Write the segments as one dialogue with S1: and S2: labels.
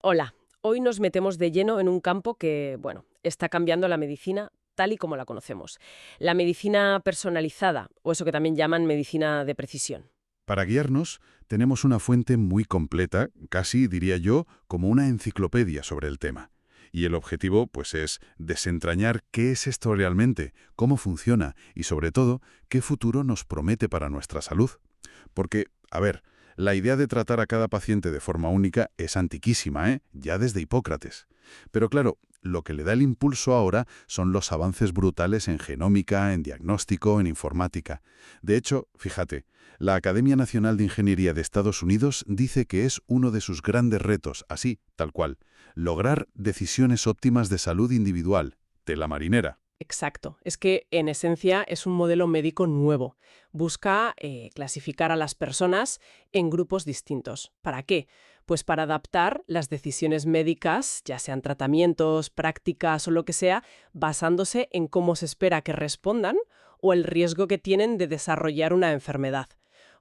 S1: Hola, hoy nos metemos de lleno en un campo que, bueno, está cambiando la medicina tal y como la conocemos. La medicina personalizada, o eso que también llaman medicina de precisión.
S2: Para guiarnos, tenemos una fuente muy completa, casi diría yo, como una enciclopedia sobre el tema. Y el objetivo, pues, es desentrañar qué es esto realmente, cómo funciona y, sobre todo, qué futuro nos promete para nuestra salud. Porque, a ver, la idea de tratar a cada paciente de forma única es antiquísima, ¿eh? Ya desde Hipócrates. Pero claro, lo que le da el impulso ahora son los avances brutales en genómica, en diagnóstico, en informática. De hecho, fíjate, la Academia Nacional de Ingeniería de Estados Unidos dice que es uno de sus grandes retos, así, tal cual, lograr decisiones óptimas de salud individual, de la marinera.
S1: Exacto. Es que, en esencia, es un modelo médico nuevo. Busca clasificar a las personas en grupos distintos. ¿Para qué? Pues para adaptar las decisiones médicas, ya sean tratamientos, prácticas o lo que sea, basándose en cómo se espera que respondan o el riesgo que tienen de desarrollar una enfermedad.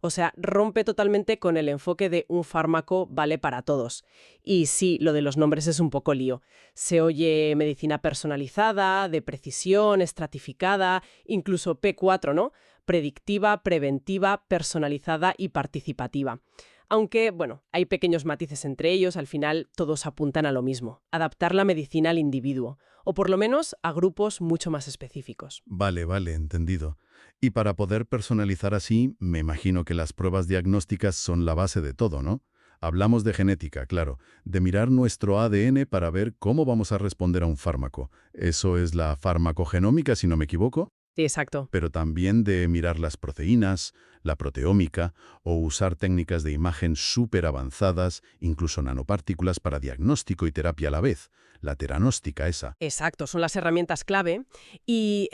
S1: O sea, rompe totalmente con el enfoque de un fármaco vale para todos. Y sí, lo de los nombres es un poco lío. Se oye medicina personalizada, de precisión, estratificada, incluso P4, ¿no? Predictiva, preventiva, personalizada y participativa. Aunque, bueno, hay pequeños matices entre ellos, al final todos apuntan a lo mismo, adaptar la medicina al individuo, o por lo menos a grupos mucho más específicos.
S2: Vale, entendido. Y para poder personalizar así, me imagino que las pruebas diagnósticas son la base de todo, ¿no? Hablamos de genética, claro, de mirar nuestro ADN para ver cómo vamos a responder a un fármaco. Eso es la farmacogenómica, si no me equivoco,
S1: Sí, exacto.
S2: pero también de mirar las proteínas, la proteómica, o usar técnicas de imagen súper avanzadas, incluso nanopartículas para diagnóstico y terapia a la vez. La teranóstica esa.
S1: Exacto, son las herramientas clave y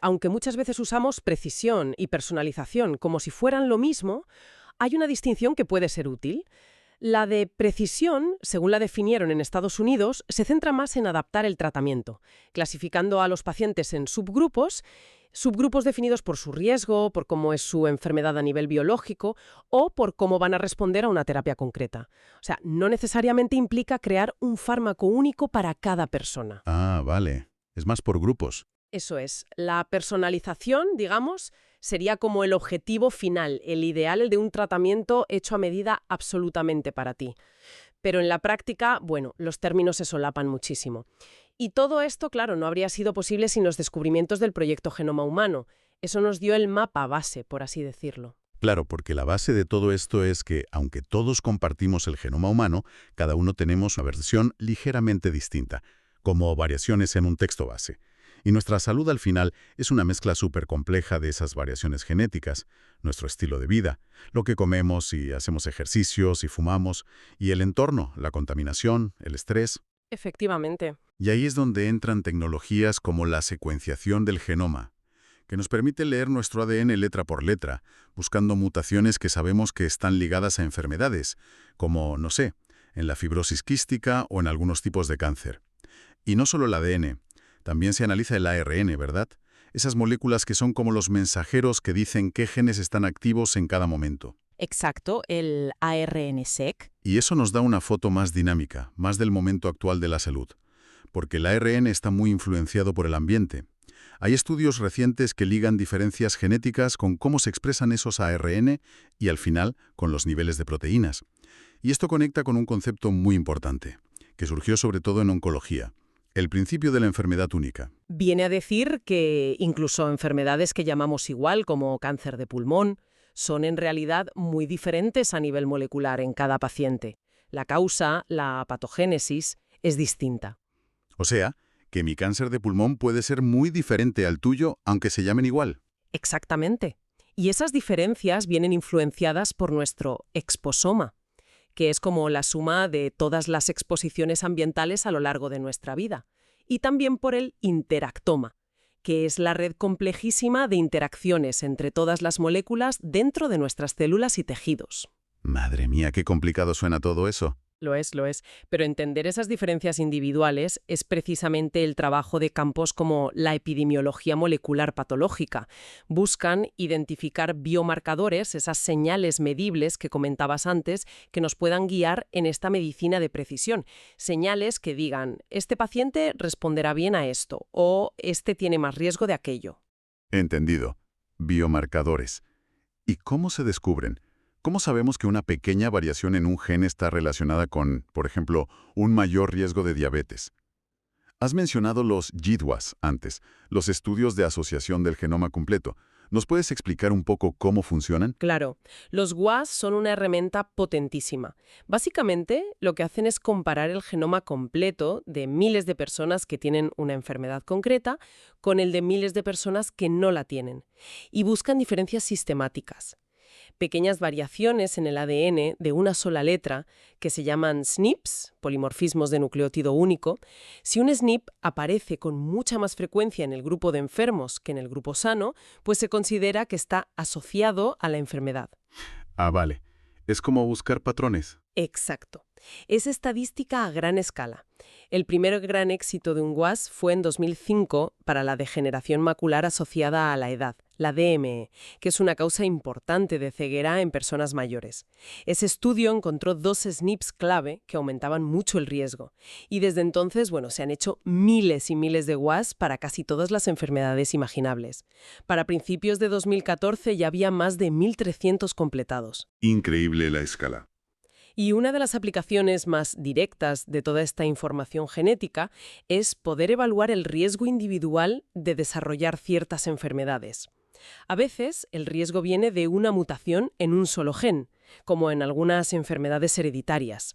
S1: aunque muchas veces usamos precisión y personalización como si fueran lo mismo, hay una distinción que puede ser útil. La de precisión, según la definieron en Estados Unidos, se centra más en adaptar el tratamiento, clasificando a los pacientes en subgrupos, subgrupos definidos por su riesgo, por cómo es su enfermedad a nivel biológico o por cómo van a responder a una terapia concreta. O sea, no necesariamente implica crear un fármaco único para cada persona.
S2: Ah, vale. Es más por grupos.
S1: Eso es, la personalización, digamos, sería como el objetivo final, el ideal, el de un tratamiento hecho a medida absolutamente para ti. Pero en la práctica, bueno, los términos se solapan muchísimo. Y todo esto, claro, no habría sido posible sin los descubrimientos del proyecto Genoma Humano. Eso nos dio el mapa base, por así decirlo.
S2: Claro, porque la base de todo esto es que, aunque todos compartimos el genoma humano, cada uno tenemos una versión ligeramente distinta, como variaciones en un texto base. Y nuestra salud al final es una mezcla súper compleja de esas variaciones genéticas, nuestro estilo de vida, lo que comemos y hacemos ejercicios y fumamos, y el entorno, la contaminación, el estrés.
S1: Efectivamente.
S2: Y ahí es donde entran tecnologías como la secuenciación del genoma, que nos permite leer nuestro ADN letra por letra, buscando mutaciones que sabemos que están ligadas a enfermedades, como, no sé, en la fibrosis quística o en algunos tipos de cáncer. Y no solo el ADN, también se analiza el ARN, ¿verdad? Esas moléculas que son como los mensajeros que dicen qué genes están activos en cada momento.
S1: Exacto, el ARN-seq.
S2: Y eso nos da una foto más dinámica, más del momento actual de la salud, porque el ARN está muy influenciado por el ambiente. Hay estudios recientes que ligan diferencias genéticas con cómo se expresan esos ARN y, al final, con los niveles de proteínas. Y esto conecta con un concepto muy importante, que surgió sobre todo en oncología, el principio de la enfermedad única.
S1: Viene a decir que incluso enfermedades que llamamos igual, como cáncer de pulmón, son en realidad muy diferentes a nivel molecular en cada paciente. La causa, la patogénesis, es distinta.
S2: O sea, que mi cáncer de pulmón puede ser muy diferente al tuyo, aunque se llamen igual.
S1: Exactamente. Y esas diferencias vienen influenciadas por nuestro exposoma, que es como la suma de todas las exposiciones ambientales a lo largo de nuestra vida. Y también por el interactoma, que es la red complejísima de interacciones entre todas las moléculas dentro de nuestras células y tejidos.
S2: Madre mía, qué complicado suena todo eso.
S1: Lo es, lo es. Pero entender esas diferencias individuales es precisamente el trabajo de campos como la epidemiología molecular patológica. Buscan identificar biomarcadores, esas señales medibles que comentabas antes, que nos puedan guiar en esta medicina de precisión. Señales que digan, este paciente responderá bien a esto o este tiene más riesgo de aquello.
S2: Entendido. Biomarcadores. ¿Y cómo se descubren? ¿Cómo sabemos que una pequeña variación en un gen está relacionada con, por ejemplo, un mayor riesgo de diabetes? Has mencionado los GWAS antes, los estudios de asociación del genoma completo. ¿Nos puedes explicar un poco cómo funcionan?
S1: Claro, los GWAS son una herramienta potentísima. Básicamente, lo que hacen es comparar el genoma completo de miles de personas que tienen una enfermedad concreta con el de miles de personas que no la tienen. Y buscan diferencias sistemáticas. Pequeñas variaciones en el ADN de una sola letra, que se llaman SNPs, polimorfismos de nucleótido único. Si un SNP aparece con mucha más frecuencia en el grupo de enfermos que en el grupo sano, pues se considera que está asociado a la enfermedad.
S2: Ah, vale. Es como buscar patrones.
S1: Exacto. Es estadística a gran escala. El primer gran éxito de un GWAS fue en 2005 para la degeneración macular asociada a la edad, la DME, que es una causa importante de ceguera en personas mayores. Ese estudio encontró dos SNPs clave que aumentaban mucho el riesgo. Y desde entonces, se han hecho miles y miles de GWAS para casi todas las enfermedades imaginables. Para principios de 2014 ya había más de 1.300 completados.
S2: Increíble la escala.
S1: Y una de las aplicaciones más directas de toda esta información genética es poder evaluar el riesgo individual de desarrollar ciertas enfermedades. A veces, el riesgo viene de una mutación en un solo gen, como en algunas enfermedades hereditarias.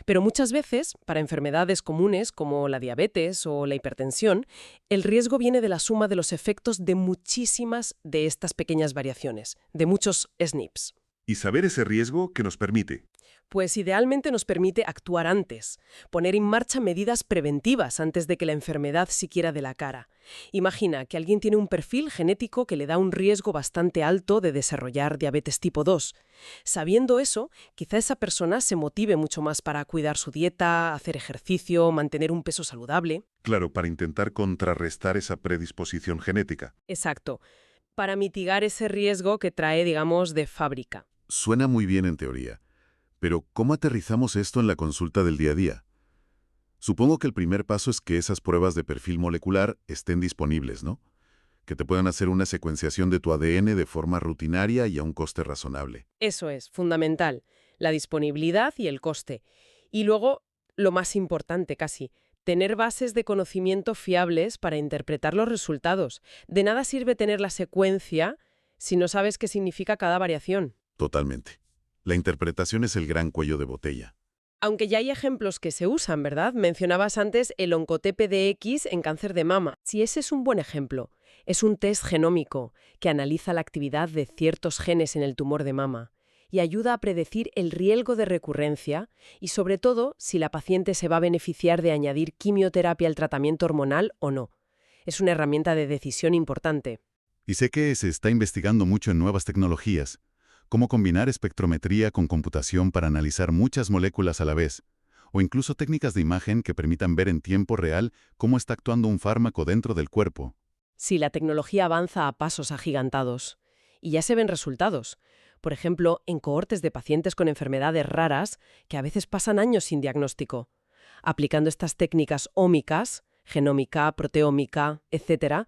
S1: Pero muchas veces, para enfermedades comunes como la diabetes o la hipertensión, el riesgo viene de la suma de los efectos de muchísimas de estas pequeñas variaciones, de muchos SNPs.
S2: ¿Y saber ese riesgo qué nos permite?
S1: Pues idealmente nos permite actuar antes, poner en marcha medidas preventivas antes de que la enfermedad siquiera dé la cara. Imagina que alguien tiene un perfil genético que le da un riesgo bastante alto de desarrollar diabetes tipo 2. Sabiendo eso, quizá esa persona se motive mucho más para cuidar su dieta, hacer ejercicio, mantener un peso saludable.
S2: Claro, para intentar contrarrestar esa predisposición genética.
S1: Exacto, para mitigar ese riesgo que trae, digamos, de fábrica.
S2: Suena muy bien en teoría. Pero, ¿cómo aterrizamos esto en la consulta del día a día? Supongo que el primer paso es que esas pruebas de perfil molecular estén disponibles, ¿no? Que te puedan hacer una secuenciación de tu ADN de forma rutinaria y a un coste razonable.
S1: Eso es, fundamental, la disponibilidad y el coste. Y luego, lo más importante casi, tener bases de conocimiento fiables para interpretar los resultados. De nada sirve tener la secuencia si no sabes qué significa cada variación.
S2: Totalmente. La interpretación es el gran cuello de botella.
S1: Aunque ya hay ejemplos que se usan, ¿verdad? Mencionabas antes el OncoT-PDX en cáncer de mama. Si ese es un buen ejemplo, es un test genómico que analiza la actividad de ciertos genes en el tumor de mama y ayuda a predecir el riesgo de recurrencia y, sobre todo, si la paciente se va a beneficiar de añadir quimioterapia al tratamiento hormonal o no. Es una herramienta de decisión importante.
S2: Y sé que se está investigando mucho en nuevas tecnologías. Cómo combinar espectrometría con computación para analizar muchas moléculas a la vez, o incluso técnicas de imagen que permitan ver en tiempo real cómo está actuando un fármaco dentro del cuerpo.
S1: Sí, la tecnología avanza a pasos agigantados y ya se ven resultados. Por ejemplo, en cohortes de pacientes con enfermedades raras que a veces pasan años sin diagnóstico. Aplicando estas técnicas ómicas, genómica, proteómica, etc.,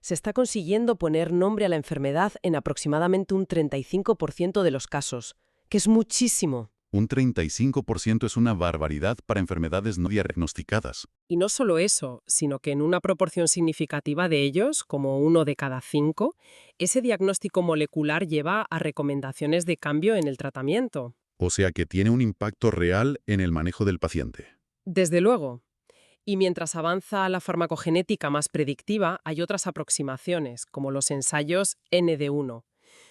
S1: se está consiguiendo poner nombre a la enfermedad en aproximadamente un 35% de los casos, que es muchísimo.
S2: Un 35% es una barbaridad para enfermedades no diagnosticadas.
S1: Y no solo eso, sino que en una proporción significativa de ellos, como 1 de cada 5, ese diagnóstico molecular lleva a recomendaciones de cambio en el tratamiento.
S2: O sea que tiene un impacto real en el manejo del paciente.
S1: Desde luego. Y mientras avanza la farmacogenética más predictiva, hay otras aproximaciones, como los ensayos ND1.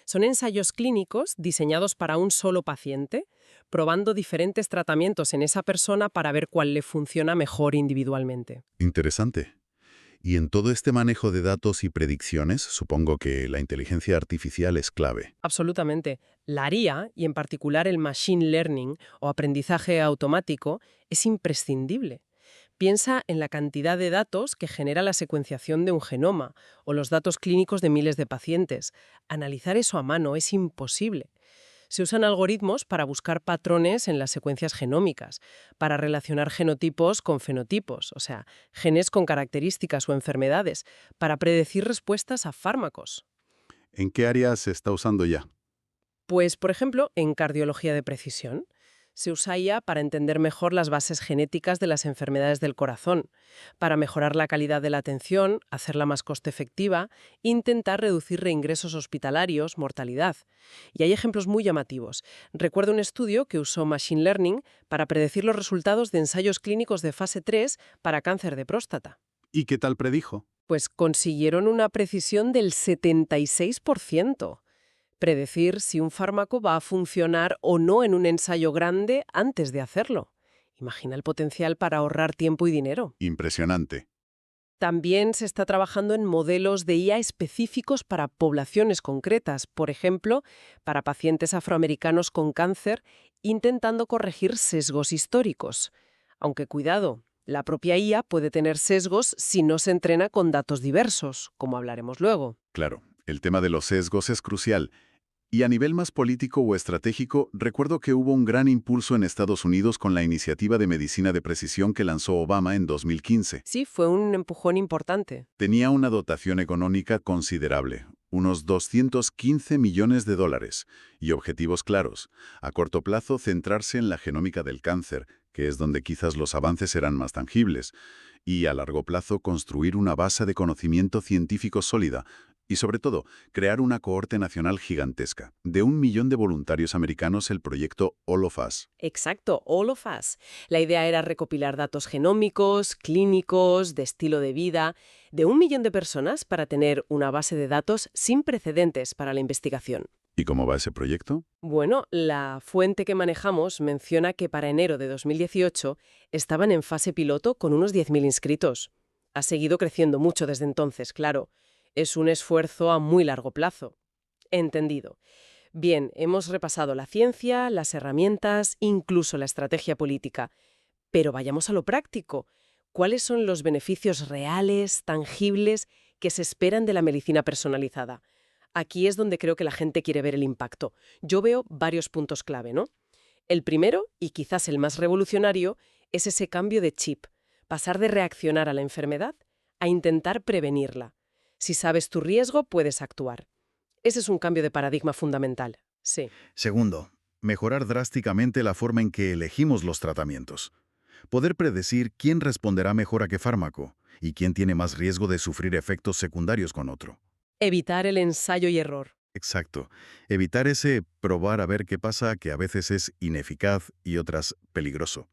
S1: Son ensayos clínicos diseñados para un solo paciente, probando diferentes tratamientos en esa persona para ver cuál le funciona mejor individualmente.
S2: Interesante. Y en todo este manejo de datos y predicciones, supongo que la inteligencia artificial es clave.
S1: Absolutamente. La IA, y en particular el machine learning o aprendizaje automático, es imprescindible. Piensa en la cantidad de datos que genera la secuenciación de un genoma o los datos clínicos de miles de pacientes. Analizar eso a mano es imposible. Se usan algoritmos para buscar patrones en las secuencias genómicas, para relacionar genotipos con fenotipos, o sea, genes con características o enfermedades, para predecir respuestas a fármacos.
S2: ¿En qué áreas se está usando ya?
S1: Pues, por ejemplo, en cardiología de precisión, se usa IA para entender mejor las bases genéticas de las enfermedades del corazón, para mejorar la calidad de la atención, hacerla más coste efectiva, intentar reducir reingresos hospitalarios, mortalidad. Y hay ejemplos muy llamativos. Recuerdo un estudio que usó Machine Learning para predecir los resultados de ensayos clínicos de fase 3 para cáncer de próstata.
S2: ¿Y qué tal predijo?
S1: Pues consiguieron una precisión del 76%. Predecir si un fármaco va a funcionar o no en un ensayo grande antes de hacerlo. Imagina el potencial para ahorrar tiempo y dinero.
S2: Impresionante.
S1: También se está trabajando en modelos de IA específicos para poblaciones concretas, por ejemplo, para pacientes afroamericanos con cáncer, intentando corregir sesgos históricos. Aunque cuidado, la propia IA puede tener sesgos si no se entrena con datos diversos, como hablaremos luego.
S2: Claro, el tema de los sesgos es crucial. Y a nivel más político o estratégico, recuerdo que hubo un gran impulso en Estados Unidos con la iniciativa de medicina de precisión que lanzó Obama en 2015.
S1: Sí, fue un empujón importante.
S2: Tenía una dotación económica considerable, unos 215 millones de dólares, y objetivos claros. A corto plazo, centrarse en la genómica del cáncer, que es donde quizás los avances serán más tangibles, y a largo plazo construir una base de conocimiento científico sólida, y sobre todo, crear una cohorte nacional gigantesca. De 1 millón de voluntarios americanos el proyecto All of Us.
S1: Exacto, All of Us. La idea era recopilar datos genómicos, clínicos, de estilo de vida, de 1 millón de personas para tener una base de datos sin precedentes para la investigación.
S2: ¿Y cómo va ese proyecto?
S1: Bueno, la fuente que manejamos menciona que para enero de 2018 estaban en fase piloto con unos 10.000 inscritos. Ha seguido creciendo mucho desde entonces, claro. Es un esfuerzo a muy largo plazo. Entendido. Bien, hemos repasado la ciencia, las herramientas, incluso la estrategia política. Pero vayamos a lo práctico. ¿Cuáles son los beneficios reales, tangibles, que se esperan de la medicina personalizada? Aquí es donde creo que la gente quiere ver el impacto. Yo veo varios puntos clave, ¿no? El primero, y quizás el más revolucionario, es ese cambio de chip. Pasar de reaccionar a la enfermedad a intentar prevenirla. Si sabes tu riesgo, puedes actuar. Ese es un cambio de paradigma fundamental. Sí.
S3: Segundo, mejorar drásticamente la forma en que elegimos los tratamientos. Poder predecir quién responderá mejor a qué fármaco y quién tiene más riesgo de sufrir efectos secundarios con otro.
S1: Evitar el ensayo y error.
S3: Exacto. Evitar ese probar a ver qué pasa, que a veces es ineficaz y otras peligroso.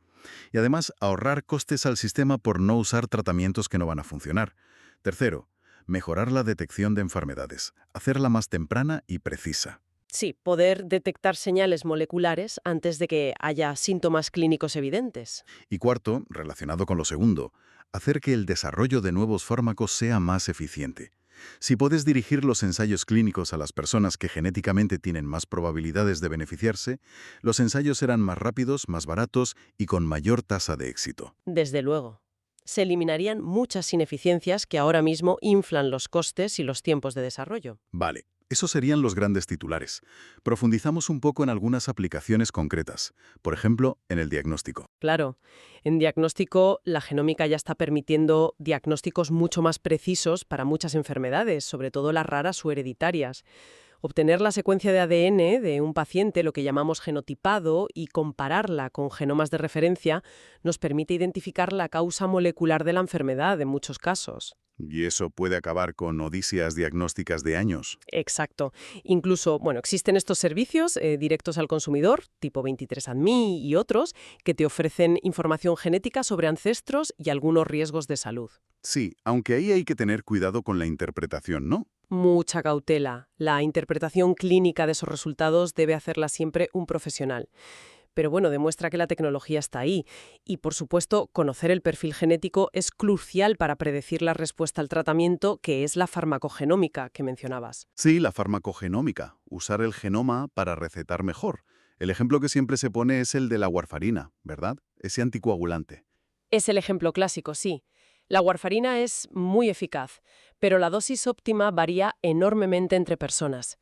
S3: Y además, ahorrar costes al sistema por no usar tratamientos que no van a funcionar. Tercero, mejorar la detección de enfermedades, hacerla más temprana y precisa.
S1: Sí, poder detectar señales moleculares antes de que haya síntomas clínicos evidentes.
S3: Y cuarto, relacionado con lo segundo, hacer que el desarrollo de nuevos fármacos sea más eficiente. Si puedes dirigir los ensayos clínicos a las personas que genéticamente tienen más probabilidades de beneficiarse, los ensayos serán más rápidos, más baratos y con mayor tasa de éxito.
S1: Desde luego. Se eliminarían muchas ineficiencias que ahora mismo inflan los costes y los tiempos de desarrollo.
S3: Vale, esos serían los grandes titulares. Profundizamos un poco en algunas aplicaciones concretas, por ejemplo, en el diagnóstico.
S1: Claro, en diagnóstico la genómica ya está permitiendo diagnósticos mucho más precisos para muchas enfermedades, sobre todo las raras o hereditarias. Obtener la secuencia de ADN de un paciente, lo que llamamos genotipado, y compararla con genomas de referencia, nos permite identificar la causa molecular de la enfermedad en muchos casos.
S2: Y eso puede acabar con odisías diagnósticas de años.
S1: Exacto. Incluso, bueno, existen estos servicios directos al consumidor, tipo 23andMe y otros, que te ofrecen información genética sobre ancestros y algunos riesgos de salud.
S2: Sí, aunque ahí hay que tener cuidado con la interpretación, ¿no?
S1: Mucha cautela. La interpretación clínica de esos resultados debe hacerla siempre un profesional. pero bueno, demuestra que la tecnología está ahí. Y, por supuesto, conocer el perfil genético es crucial para predecir la respuesta al tratamiento, que es la farmacogenómica que mencionabas.
S3: Sí, la farmacogenómica, usar el genoma para recetar mejor. El ejemplo que siempre se pone es el de la warfarina, ¿verdad? Ese anticoagulante.
S1: Es el ejemplo clásico, sí. La warfarina es muy eficaz, pero la dosis óptima varía enormemente entre personas.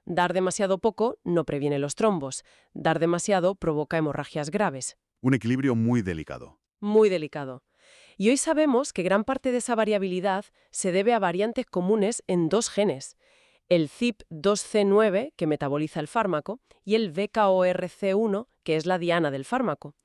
S1: Dar demasiado poco no previene los trombos. Dar demasiado provoca hemorragias graves.
S3: Un equilibrio muy delicado.
S1: Muy delicado. Y hoy sabemos que gran parte de esa variabilidad se debe a variantes comunes en dos genes. El CYP2C9, que metaboliza el fármaco, y el VKORC1, que es la diana del fármaco.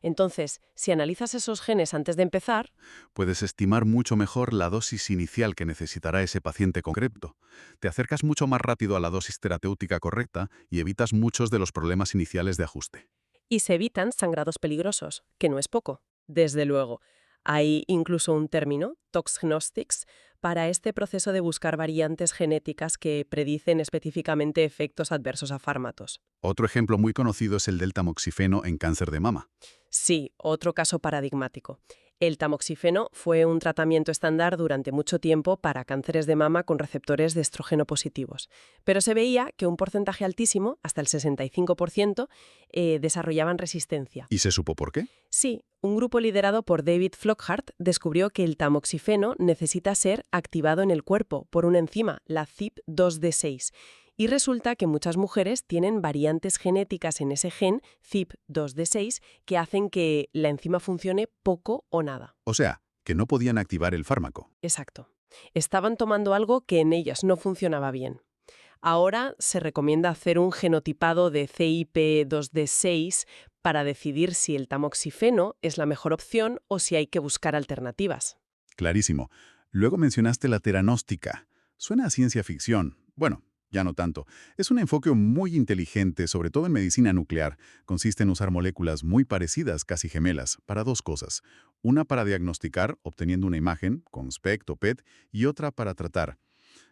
S1: Entonces, si analizas esos genes antes de empezar,
S3: Puedes estimar mucho mejor la dosis inicial que necesitará ese paciente concreto. Te acercas mucho más rápido a la dosis terapéutica correcta y evitas muchos de los problemas iniciales de ajuste.
S1: y se evitan sangrados peligrosos, que no es poco. Desde luego, hay incluso un término, toxgnostics, para este proceso de buscar variantes genéticas que predicen específicamente efectos adversos a fármacos.
S3: Otro ejemplo muy conocido es el del tamoxifeno en cáncer de mama.
S1: Sí, otro caso paradigmático. El tamoxifeno fue un tratamiento estándar durante mucho tiempo para cánceres de mama con receptores de estrógeno positivos. Pero se veía que un porcentaje altísimo, hasta el 65%, desarrollaban resistencia.
S3: ¿Y se supo por qué?
S1: Sí, un grupo liderado por David Flockhart descubrió que el tamoxifeno necesita ser activado en el cuerpo por una enzima, la CYP2D6. Y resulta que muchas mujeres tienen variantes genéticas en ese gen, CYP2D6, que hacen que la enzima funcione poco o nada.
S3: O sea, que no podían activar el fármaco.
S1: Exacto. Estaban tomando algo que en ellas no funcionaba bien. Ahora se recomienda hacer un genotipado de CYP2D6 para decidir si el tamoxifeno es la mejor opción o si hay que buscar alternativas.
S3: Clarísimo. Luego mencionaste la teranóstica. Suena a ciencia ficción. Bueno, ya no tanto. Es un enfoque muy inteligente, sobre todo en medicina nuclear. Consiste en usar moléculas muy parecidas, casi gemelas, para dos cosas. Una para diagnosticar, obteniendo una imagen, con SPECT o PET, y otra para tratar.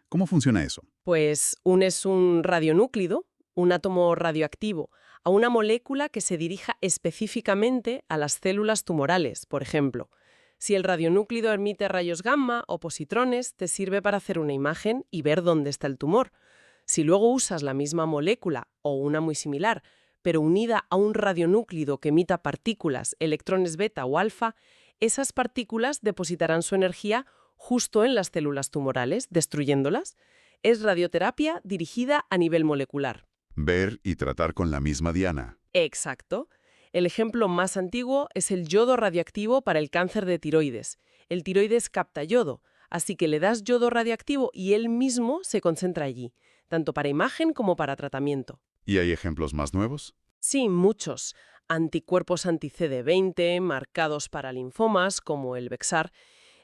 S3: ¿Cómo funciona eso?
S1: Pues unes un radionúclido, un átomo radioactivo, a una molécula que se dirija específicamente a las células tumorales, por ejemplo. Si el radionúclido emite rayos gamma o positrones, te sirve para hacer una imagen y ver dónde está el tumor. Si luego usas la misma molécula o una muy similar, pero unida a un radionúclido que emita partículas, electrones beta o alfa, esas partículas depositarán su energía justo en las células tumorales, destruyéndolas. Es radioterapia dirigida a nivel molecular.
S2: Ver y tratar con la misma diana.
S1: Exacto. El ejemplo más antiguo es el yodo radioactivo para el cáncer de tiroides. El tiroides capta yodo, así que le das yodo radioactivo y él mismo se concentra allí, tanto para imagen como para tratamiento.
S2: ¿Y hay ejemplos más nuevos?
S1: Sí, muchos. Anticuerpos anti-CD20 marcados para linfomas, como el Bexar,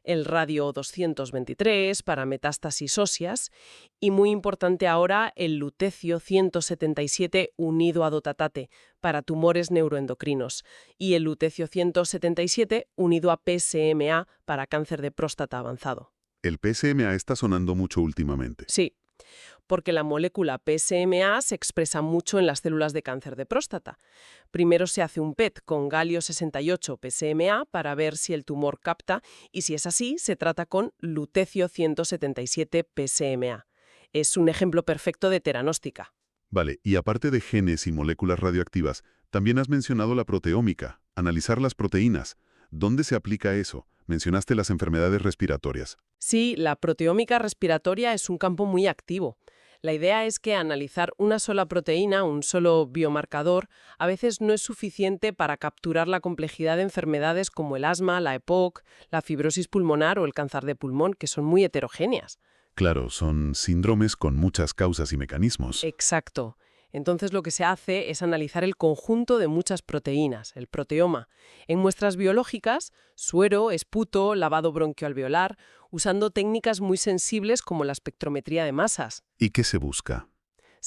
S1: el radio 223 para metástasis óseas y, muy importante ahora, el lutecio 177 unido a dotatate para tumores neuroendocrinos y el lutecio 177 unido a PSMA para cáncer de próstata avanzado.
S2: El PSMA está sonando mucho últimamente.
S1: Sí, porque la molécula PSMA se expresa mucho en las células de cáncer de próstata. Primero se hace un PET con galio 68 PSMA para ver si el tumor capta y si es así, se trata con lutecio 177 PSMA. Es un ejemplo perfecto de teranóstica.
S2: Vale, y aparte de genes y moléculas radioactivas, también has mencionado la proteómica, analizar las proteínas. ¿Dónde se aplica eso? Mencionaste las enfermedades respiratorias.
S1: Sí, la proteómica respiratoria es un campo muy activo. La idea es que analizar una sola proteína, un solo biomarcador, a veces no es suficiente para capturar la complejidad de enfermedades como el asma, la EPOC, la fibrosis pulmonar o el cáncer de pulmón, que son muy heterogéneas.
S2: Claro, son síndromes con muchas causas y mecanismos.
S1: Exacto. Entonces lo que se hace es analizar el conjunto de muchas proteínas, el proteoma, en muestras biológicas, suero, esputo, lavado bronquialveolar, usando técnicas muy sensibles como la espectrometría de masas.
S2: ¿Y qué se busca?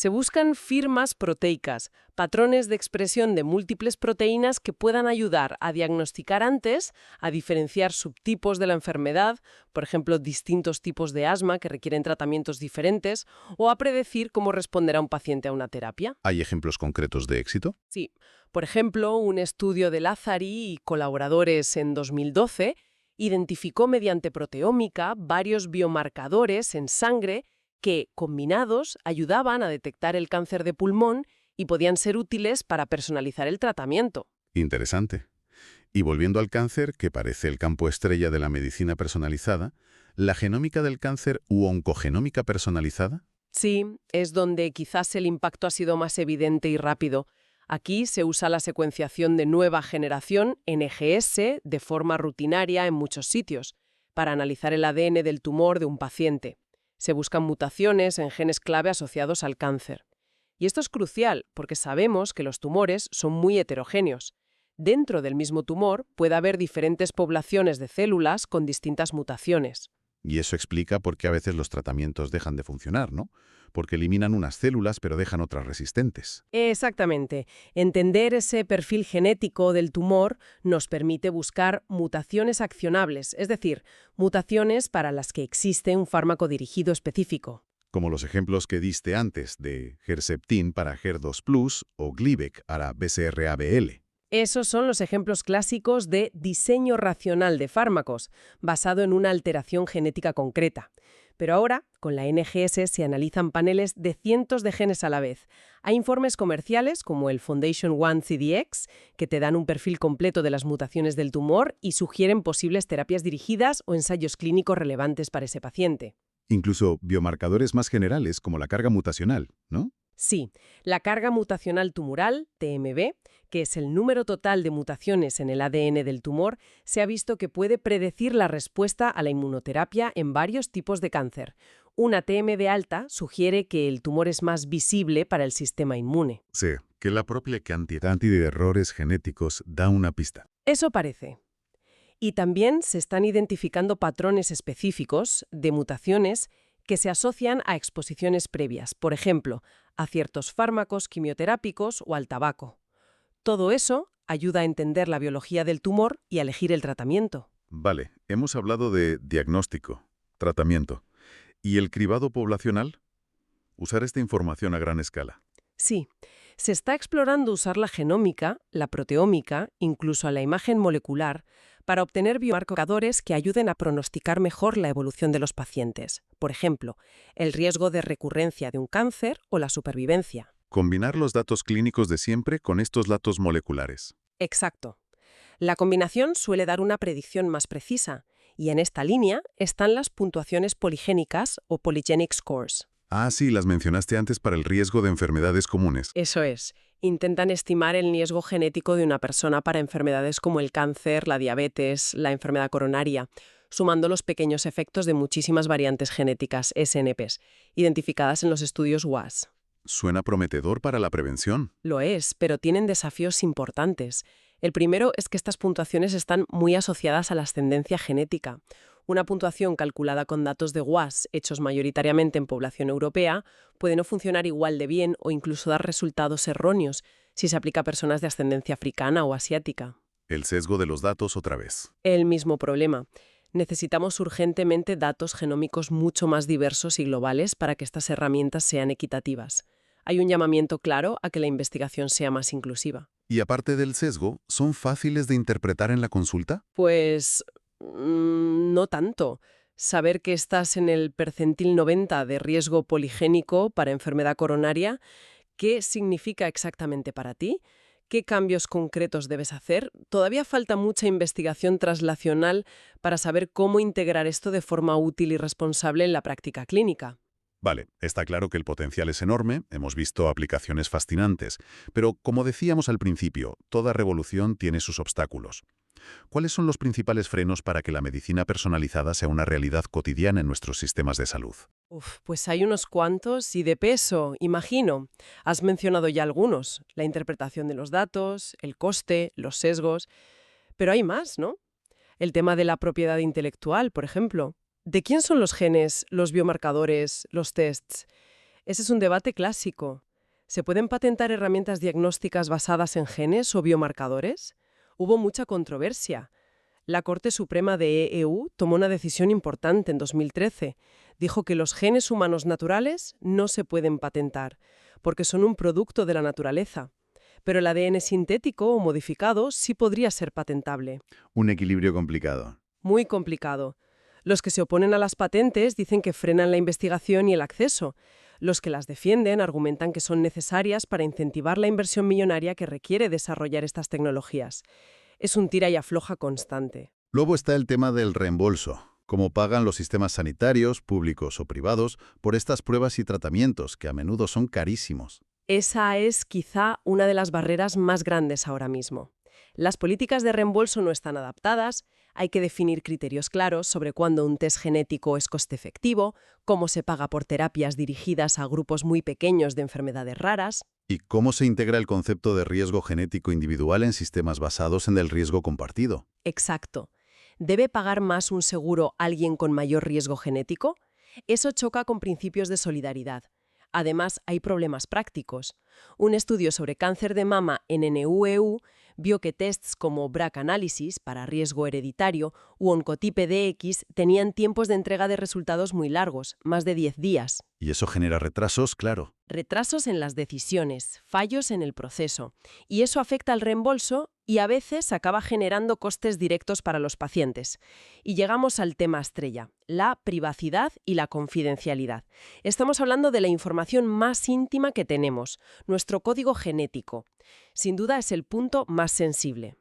S1: Se buscan firmas proteicas, patrones de expresión de múltiples proteínas que puedan ayudar a diagnosticar antes, a diferenciar subtipos de la enfermedad, por ejemplo, distintos tipos de asma que requieren tratamientos diferentes, o a predecir cómo responderá un paciente a una terapia.
S2: ¿Hay ejemplos concretos de éxito?
S1: Sí. Por ejemplo, un estudio de Lazzari y colaboradores en 2012 identificó mediante proteómica varios biomarcadores en sangre que, combinados, ayudaban a detectar el cáncer de pulmón y podían ser útiles para personalizar el tratamiento.
S2: Interesante. Y volviendo al cáncer, que parece el campo estrella de la medicina personalizada, ¿la genómica del cáncer u oncogenómica personalizada?
S1: Sí, es donde quizás el impacto ha sido más evidente y rápido. Aquí se usa la secuenciación de nueva generación, NGS, de forma rutinaria en muchos sitios, para analizar el ADN del tumor de un paciente. Se buscan mutaciones en genes clave asociados al cáncer. Y esto es crucial porque sabemos que los tumores son muy heterogéneos. Dentro del mismo tumor puede haber diferentes poblaciones de células con distintas mutaciones.
S2: Y eso explica por qué a veces los tratamientos dejan de funcionar, ¿no? Porque eliminan unas células pero dejan otras resistentes.
S1: Exactamente. Entender ese perfil genético del tumor nos permite buscar mutaciones accionables, es decir, mutaciones para las que existe un fármaco dirigido específico.
S2: Como los ejemplos que diste antes de Herceptin para HER2+ o Glivec para BCR-ABL.
S1: Esos son los ejemplos clásicos de diseño racional de fármacos, basado en una alteración genética concreta. Pero ahora, con la NGS se analizan paneles de cientos de genes a la vez. Hay informes comerciales, como el Foundation One CDX, que te dan un perfil completo de las mutaciones del tumor y sugieren posibles terapias dirigidas o ensayos clínicos relevantes para ese paciente.
S2: Incluso biomarcadores más generales como la carga mutacional, ¿no?
S1: Sí, la carga mutacional tumoral, TMB, que es el número total de mutaciones en el ADN del tumor, se ha visto que puede predecir la respuesta a la inmunoterapia en varios tipos de cáncer. Una TMB alta sugiere que el tumor es más visible para el sistema inmune.
S2: Sí, que la propia cantidad de errores genéticos da una pista.
S1: Eso parece. Y también se están identificando patrones específicos de mutaciones que se asocian a exposiciones previas, por ejemplo, a ciertos fármacos quimioterápicos o al tabaco. Todo eso ayuda a entender la biología del tumor y a elegir el tratamiento.
S2: Vale, hemos hablado de diagnóstico, tratamiento. ¿Y el cribado poblacional? Usar esta información a gran escala.
S1: Sí, se está explorando usar la genómica, la proteómica, incluso a la imagen molecular, para obtener biomarcadores que ayuden a pronosticar mejor la evolución de los pacientes. Por ejemplo, el riesgo de recurrencia de un cáncer o la supervivencia.
S2: Combinar los datos clínicos de siempre con estos datos moleculares.
S1: Exacto. La combinación suele dar una predicción más precisa, y en esta línea están las puntuaciones poligénicas o polygenic scores.
S2: Ah, sí, las mencionaste antes para el riesgo de enfermedades comunes.
S1: Eso es. Intentan estimar el riesgo genético de una persona para enfermedades como el cáncer, la diabetes, la enfermedad coronaria, sumando los pequeños efectos de muchísimas variantes genéticas, SNPs, identificadas en los estudios WAS.
S2: Suena prometedor para la prevención.
S1: Lo es, pero tienen desafíos importantes. El primero es que estas puntuaciones están muy asociadas a la ascendencia genética. Una puntuación calculada con datos de WAS hechos mayoritariamente en población europea puede no funcionar igual de bien o incluso dar resultados erróneos si se aplica a personas de ascendencia africana o asiática.
S2: El sesgo de los datos otra vez.
S1: El mismo problema. Necesitamos urgentemente datos genómicos mucho más diversos y globales para que estas herramientas sean equitativas. Hay un llamamiento claro a que la investigación sea más inclusiva.
S2: Y aparte del sesgo, ¿son fáciles de interpretar en la consulta?
S1: Pues no tanto. Saber que estás en el percentil 90 de riesgo poligénico para enfermedad coronaria, ¿qué significa exactamente para ti? ¿Qué cambios concretos debes hacer? Todavía falta mucha investigación translacional para saber cómo integrar esto de forma útil y responsable en la práctica clínica.
S2: Vale, está claro que el potencial es enorme, hemos visto aplicaciones fascinantes, pero como decíamos al principio, toda revolución tiene sus obstáculos. ¿Cuáles son los principales frenos para que la medicina personalizada sea una realidad cotidiana en nuestros sistemas de salud?
S1: Pues hay unos cuantos y de peso, imagino. Has mencionado ya algunos, la interpretación de los datos, el coste, los sesgos, pero hay más, ¿no? El tema de la propiedad intelectual, por ejemplo. ¿De quién son los genes, los biomarcadores, los tests? Ese es un debate clásico. ¿Se pueden patentar herramientas diagnósticas basadas en genes o biomarcadores? Hubo mucha controversia. La Corte Suprema de EU tomó una decisión importante en 2013. Dijo que los genes humanos naturales no se pueden patentar, porque son un producto de la naturaleza. Pero el ADN sintético o modificado sí podría ser patentable.
S3: Un equilibrio complicado.
S1: Muy complicado. Los que se oponen a las patentes dicen que frenan la investigación y el acceso. Los que las defienden argumentan que son necesarias para incentivar la inversión millonaria que requiere desarrollar estas tecnologías. Es un tira y afloja constante.
S3: Luego está el tema del reembolso. Cómo pagan los sistemas sanitarios, públicos o privados, por estas pruebas y tratamientos, que a menudo son carísimos.
S1: Esa es quizá una de las barreras más grandes ahora mismo. Las políticas de reembolso no están adaptadas, hay que definir criterios claros sobre cuándo un test genético es coste efectivo, cómo se paga por terapias dirigidas a grupos muy pequeños de enfermedades raras.
S3: ¿Y cómo se integra el concepto de riesgo genético individual en sistemas basados en el riesgo compartido?
S1: Exacto. ¿Debe pagar más un seguro alguien con mayor riesgo genético? Eso choca con principios de solidaridad. Además, hay problemas prácticos. Un estudio sobre cáncer de mama en NUEU vio que tests como BRCA análisis para riesgo hereditario u Oncotype DX tenían tiempos de entrega de resultados muy largos, más de 10 días.
S3: Y eso genera retrasos, claro.
S1: Retrasos en las decisiones, fallos en el proceso. Y eso afecta al reembolso y a veces acaba generando costes directos para los pacientes. Y llegamos al tema estrella, la privacidad y la confidencialidad. Estamos hablando de la información más íntima que tenemos, nuestro código genético. Sin duda es el punto más sensible.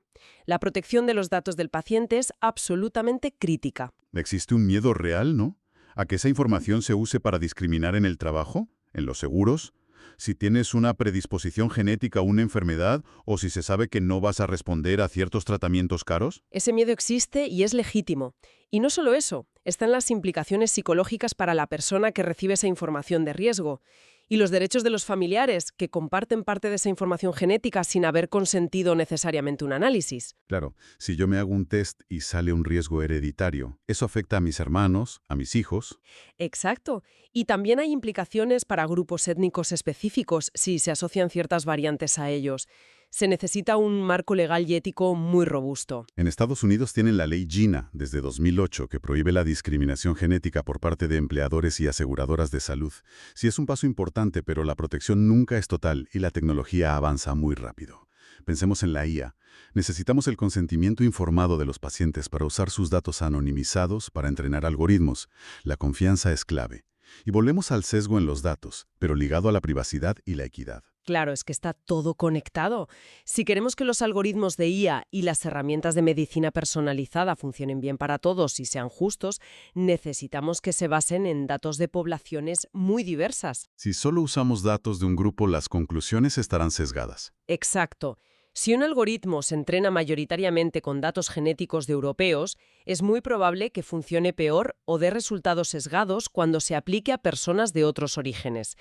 S1: La protección de los datos del paciente es absolutamente crítica.
S2: ¿Existe un miedo real, no? ¿A que esa información se use para discriminar en el trabajo? ¿En los seguros? Si tienes una predisposición genética a una enfermedad o si se sabe que no vas a responder a ciertos tratamientos caros.
S1: Ese miedo existe y es legítimo. Y no solo eso, están las implicaciones psicológicas para la persona que recibe esa información de riesgo. Y los derechos de los familiares, que comparten parte de esa información genética sin haber consentido necesariamente un análisis.
S2: Claro, si yo me hago un test y sale un riesgo hereditario, eso afecta a mis hermanos, a mis hijos.
S1: Exacto. Y también hay implicaciones para grupos étnicos específicos si se asocian ciertas variantes a ellos. Se necesita un marco legal y ético muy robusto.
S2: En Estados Unidos tienen la ley GINA desde 2008 que prohíbe la discriminación genética por parte de empleadores y aseguradoras de salud. Sí es un paso importante, pero la protección nunca es total y la tecnología avanza muy rápido. Pensemos en la IA. Necesitamos el consentimiento informado de los pacientes para usar sus datos anonimizados para entrenar algoritmos. La confianza es clave. Y volvemos al sesgo en los datos, pero ligado a la privacidad y la equidad.
S1: Claro, es que está todo conectado. Si queremos que los algoritmos de IA y las herramientas de medicina personalizada funcionen bien para todos y sean justos, necesitamos que se basen en datos de poblaciones muy diversas.
S2: Si solo usamos datos de un grupo, las conclusiones estarán sesgadas.
S1: Exacto. Si un algoritmo se entrena mayoritariamente con datos genéticos de europeos, es muy probable que funcione peor o dé resultados sesgados cuando se aplique a personas de otros orígenes.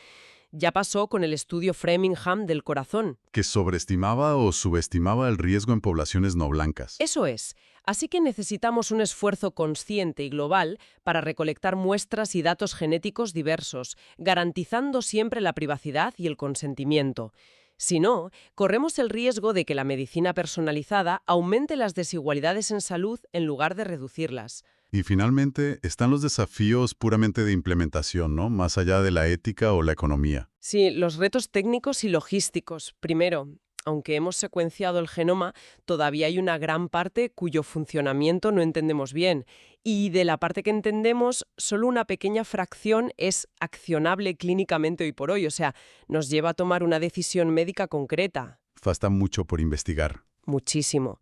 S1: Ya pasó con el estudio Framingham del corazón.
S2: Que sobreestimaba o subestimaba el riesgo en poblaciones no blancas.
S1: Eso es. Así que necesitamos un esfuerzo consciente y global para recolectar muestras y datos genéticos diversos, garantizando siempre la privacidad y el consentimiento. Si no, corremos el riesgo de que la medicina personalizada aumente las desigualdades en salud en lugar de reducirlas.
S2: Y finalmente están los desafíos puramente de implementación, ¿no? Más allá de la ética o la economía.
S1: Sí, los retos técnicos y logísticos. Primero, aunque hemos secuenciado el genoma, todavía hay una gran parte cuyo funcionamiento no entendemos bien. Y de la parte que entendemos, solo una pequeña fracción es accionable clínicamente hoy por hoy. O sea, nos lleva a tomar una decisión médica concreta.
S2: Falta mucho por investigar.
S1: Muchísimo.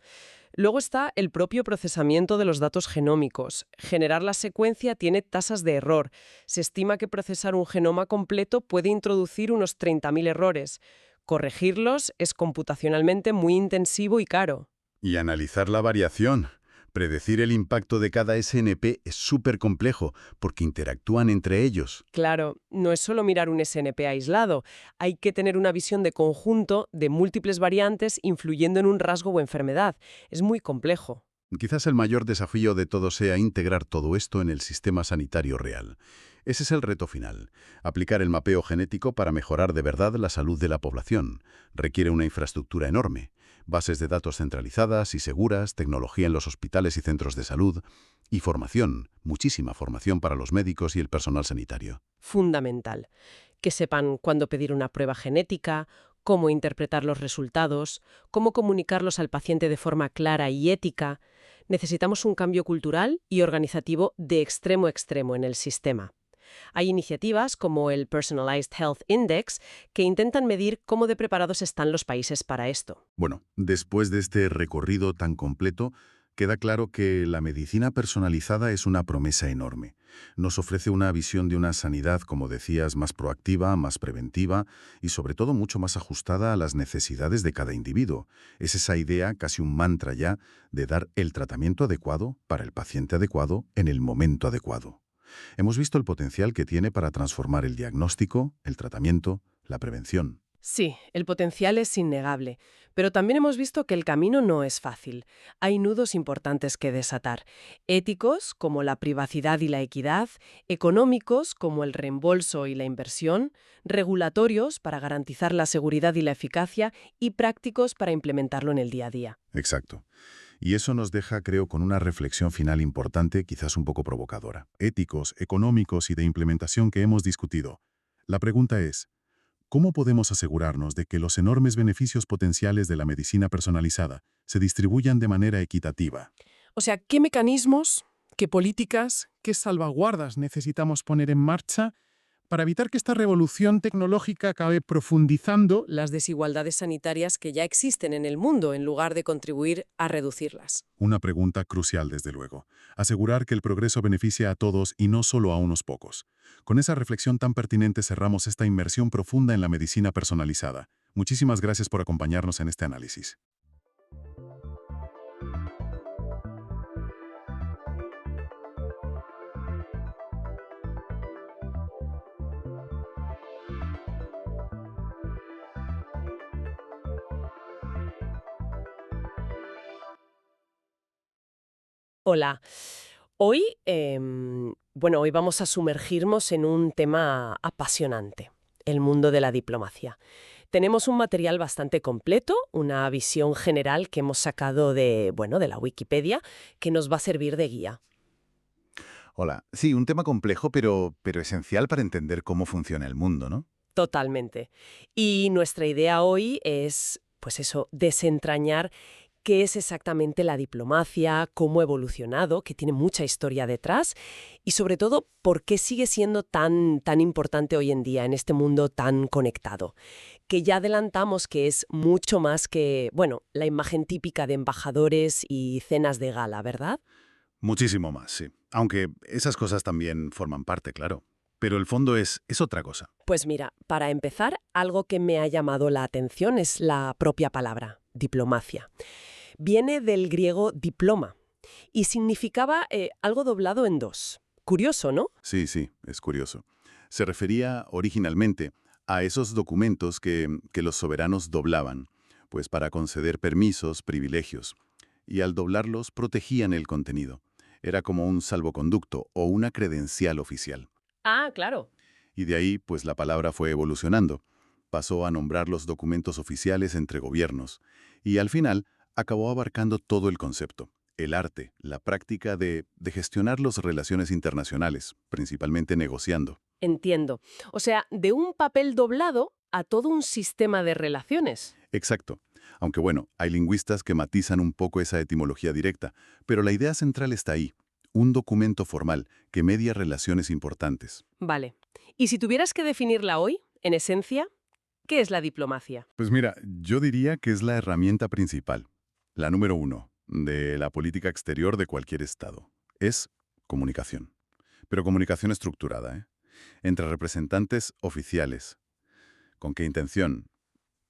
S1: Luego está el propio procesamiento de los datos genómicos. Generar la secuencia tiene tasas de error. Se estima que procesar un genoma completo puede introducir unos 30.000 errores. Corregirlos es computacionalmente muy intensivo y caro.
S2: Y analizar la variación. Predecir el impacto de cada SNP es súper complejo porque interactúan entre ellos.
S1: Claro, no es solo mirar un SNP aislado. Hay que tener una visión de conjunto de múltiples variantes influyendo en un rasgo o enfermedad. Es muy complejo.
S2: Quizás el mayor desafío de todo sea integrar todo esto en el sistema sanitario real.
S3: Ese es el reto final. Aplicar el mapeo genético para mejorar de verdad la salud de la población. Requiere una infraestructura enorme. Bases de datos centralizadas y seguras, tecnología en los hospitales y centros de salud, y formación, muchísima formación para los médicos y el personal sanitario.
S1: Fundamental. Que sepan cuándo pedir una prueba genética, cómo interpretar los resultados, cómo comunicarlos al paciente de forma clara y ética. Necesitamos un cambio cultural y organizativo de extremo a extremo en el sistema. Hay iniciativas como el Personalized Health Index que intentan medir cómo de preparados están los países para esto.
S3: Bueno, después de este recorrido tan completo, queda claro que la medicina personalizada es una promesa enorme. Nos ofrece una visión de una sanidad, como decías, más proactiva, más preventiva y sobre todo mucho más ajustada a las necesidades de cada individuo. Es esa idea, casi un mantra ya, de dar el tratamiento adecuado para el paciente adecuado en el momento adecuado. Hemos visto el potencial que tiene para transformar el diagnóstico, el tratamiento, la prevención.
S1: Sí, el potencial es innegable, pero también hemos visto que el camino no es fácil. Hay nudos importantes que desatar, éticos, como la privacidad y la equidad, económicos, como el reembolso y la inversión, regulatorios, para garantizar la seguridad y la eficacia, y prácticos para implementarlo en el día a día.
S3: Exacto. Y eso nos deja, creo, con una reflexión final importante, quizás un poco provocadora. Éticos, económicos y de implementación que hemos discutido. La pregunta es, ¿cómo podemos asegurarnos de que los enormes beneficios potenciales de la medicina personalizada se distribuyan de manera equitativa?
S4: O sea, ¿qué mecanismos, qué políticas, qué salvaguardas necesitamos poner en marcha para evitar que esta revolución tecnológica acabe profundizando
S1: Las desigualdades sanitarias que ya existen en el mundo, en lugar de contribuir a reducirlas?
S3: Una pregunta crucial, desde luego. Asegurar que el progreso beneficie a todos y no solo a unos pocos. Con esa reflexión tan pertinente cerramos esta inmersión profunda en la medicina personalizada. Muchísimas gracias por acompañarnos en este análisis.
S1: Hola. Hoy, hoy vamos a sumergirnos en un tema apasionante, el mundo de la diplomacia. Tenemos un material bastante completo, una visión general que hemos sacado de la Wikipedia, que nos va a servir de guía.
S5: Hola. Sí, un tema complejo, pero esencial para entender cómo funciona el mundo, ¿no?
S1: Totalmente. Y nuestra idea hoy es, pues eso, desentrañar qué es exactamente la diplomacia, cómo ha evolucionado, que tiene mucha historia detrás, y sobre todo, por qué sigue siendo tan importante hoy en día en este mundo tan conectado. Que ya adelantamos que es mucho más que, la imagen típica de embajadores y cenas de gala, ¿verdad?
S3: Muchísimo más, sí. Aunque esas cosas también forman parte, claro. Pero el fondo es otra cosa.
S1: Pues mira, para empezar, algo que me ha llamado la atención es la propia palabra, diplomacia. Viene del griego diploma y significaba algo doblado en dos. Curioso, ¿no?
S3: Sí, es curioso. Se refería originalmente a esos documentos que los soberanos doblaban, pues para conceder permisos, privilegios. Y al doblarlos protegían el contenido. Era como un salvoconducto o una credencial oficial.
S1: Ah, claro.
S3: Y de ahí, pues la palabra fue evolucionando. Pasó a nombrar los documentos oficiales entre gobiernos. Y al final, acabó abarcando todo el concepto, el arte, la práctica de gestionar las relaciones internacionales, principalmente negociando.
S1: Entiendo. O sea, de un papel doblado a todo un sistema de relaciones.
S3: Exacto. Aunque bueno, hay lingüistas que matizan un poco esa etimología directa, pero la idea central está ahí. Un documento formal que media relaciones importantes.
S1: Vale. Y si tuvieras que definirla hoy, en esencia, ¿qué es la diplomacia?
S3: Pues mira, yo diría que es la herramienta principal, la número 1, de la política exterior de cualquier Estado. Es comunicación. Pero comunicación estructurada, ¿eh? Entre representantes oficiales. ¿Con qué intención?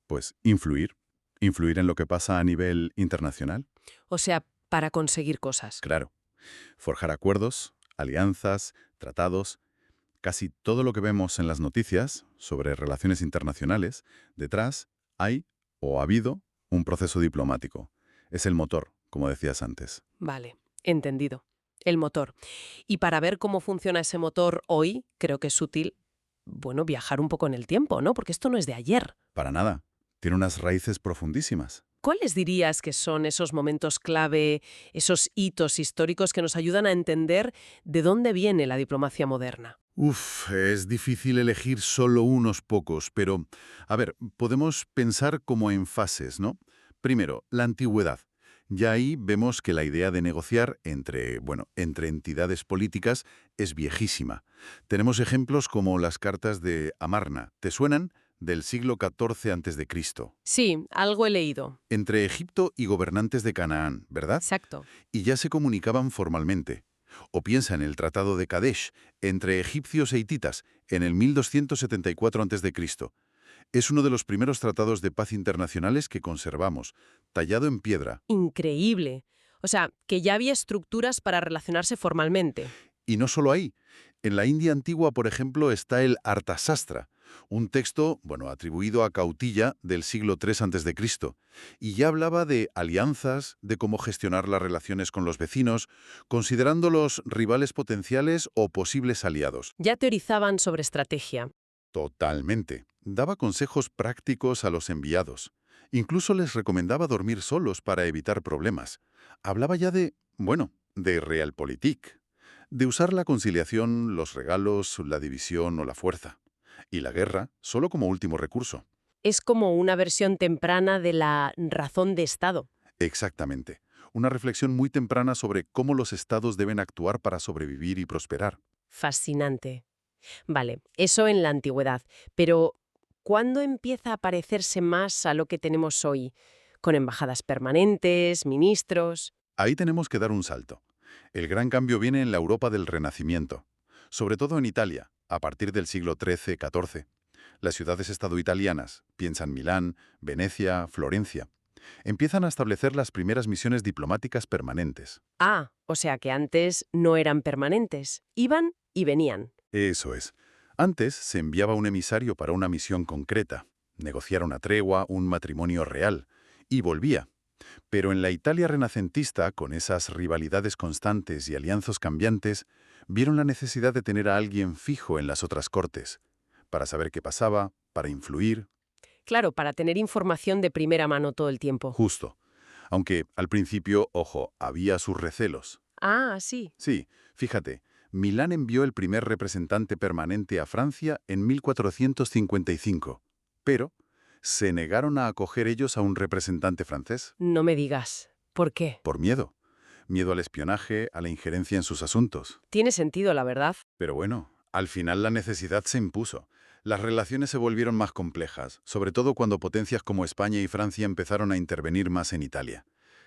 S3: Pues influir en lo que pasa a nivel internacional.
S1: O sea, para conseguir cosas.
S3: Claro. Forjar acuerdos, alianzas, tratados. Casi todo lo que vemos en las noticias sobre relaciones internacionales, detrás hay o ha habido un proceso diplomático. Es el motor, como decías antes.
S1: Vale, entendido. El motor. Y para ver cómo funciona ese motor hoy, creo que es útil, bueno, viajar un poco en el tiempo, ¿no? Porque esto no es de ayer.
S3: Para nada. Tiene unas raíces profundísimas.
S1: ¿Cuáles dirías que son esos momentos clave, esos hitos históricos que nos ayudan a entender de dónde viene la diplomacia moderna?
S2: Es difícil elegir solo unos pocos, pero, a ver, podemos pensar como en fases, ¿no? Primero, la antigüedad. Ya ahí vemos que la idea de negociar entre entidades políticas es viejísima. Tenemos ejemplos como las cartas de Amarna, ¿te suenan? Del siglo XIV a.C.,
S1: Sí, algo he leído.
S2: entre Egipto y gobernantes de Canaán, ¿verdad?
S1: Exacto.
S2: Y ya se comunicaban formalmente. O piensa en el Tratado de Kadesh, entre egipcios e hititas, en el 1274 a.C. Es uno de los primeros tratados de paz internacionales que conservamos, tallado en piedra.
S1: Increíble. O sea, que ya había estructuras para relacionarse formalmente.
S2: Y no solo ahí. En la India antigua, por ejemplo, está el Arthasastra, un texto, atribuido a Kautilla del siglo III a.C., y ya hablaba de alianzas, de cómo gestionar las relaciones con los vecinos, considerándolos rivales potenciales o posibles aliados.
S1: Ya teorizaban sobre estrategia.
S2: Totalmente. Daba consejos prácticos a los enviados. Incluso les recomendaba dormir solos para evitar problemas. Hablaba ya de realpolitik, de usar la conciliación, los regalos, la división o la fuerza. Y la guerra solo como último recurso.
S1: Es como una versión temprana de la razón de Estado.
S2: Exactamente. Una reflexión muy temprana sobre cómo los estados deben actuar para sobrevivir y prosperar.
S1: Fascinante. Vale, eso en la antigüedad. Pero, ¿cuándo empieza a parecerse más a lo que tenemos hoy? Con embajadas permanentes, ministros.
S2: Ahí tenemos que dar un salto. El gran cambio viene en la Europa del Renacimiento, sobre todo en Italia, a partir del siglo XIII-XIV. Las ciudades-estado italianas, piensan Milán, Venecia, Florencia, empiezan a establecer las primeras misiones diplomáticas permanentes.
S1: Ah, o sea que antes no eran permanentes. Iban y venían.
S2: Eso es. Antes se enviaba un emisario para una misión concreta, negociar una tregua, un matrimonio real, y volvía. Pero en la Italia renacentista, con esas rivalidades constantes y alianzas cambiantes, vieron la necesidad de tener a alguien fijo en las otras cortes, para saber qué pasaba, para influir.
S1: Claro, para tener información de primera mano todo el tiempo.
S2: Justo. Aunque al principio, ojo, había sus recelos.
S1: Ah, sí.
S2: Sí, fíjate, Milán envió el primer representante permanente a Francia en 1455, pero se negaron a acoger ellos a un representante francés.
S1: No me digas. ¿Por qué?
S2: Por miedo. Miedo al espionaje, a la injerencia en sus asuntos.
S1: Tiene sentido, la verdad.
S2: Pero bueno, al final la necesidad se impuso. Las relaciones se volvieron más complejas, sobre todo cuando potencias como España y Francia empezaron a intervenir más en Italia.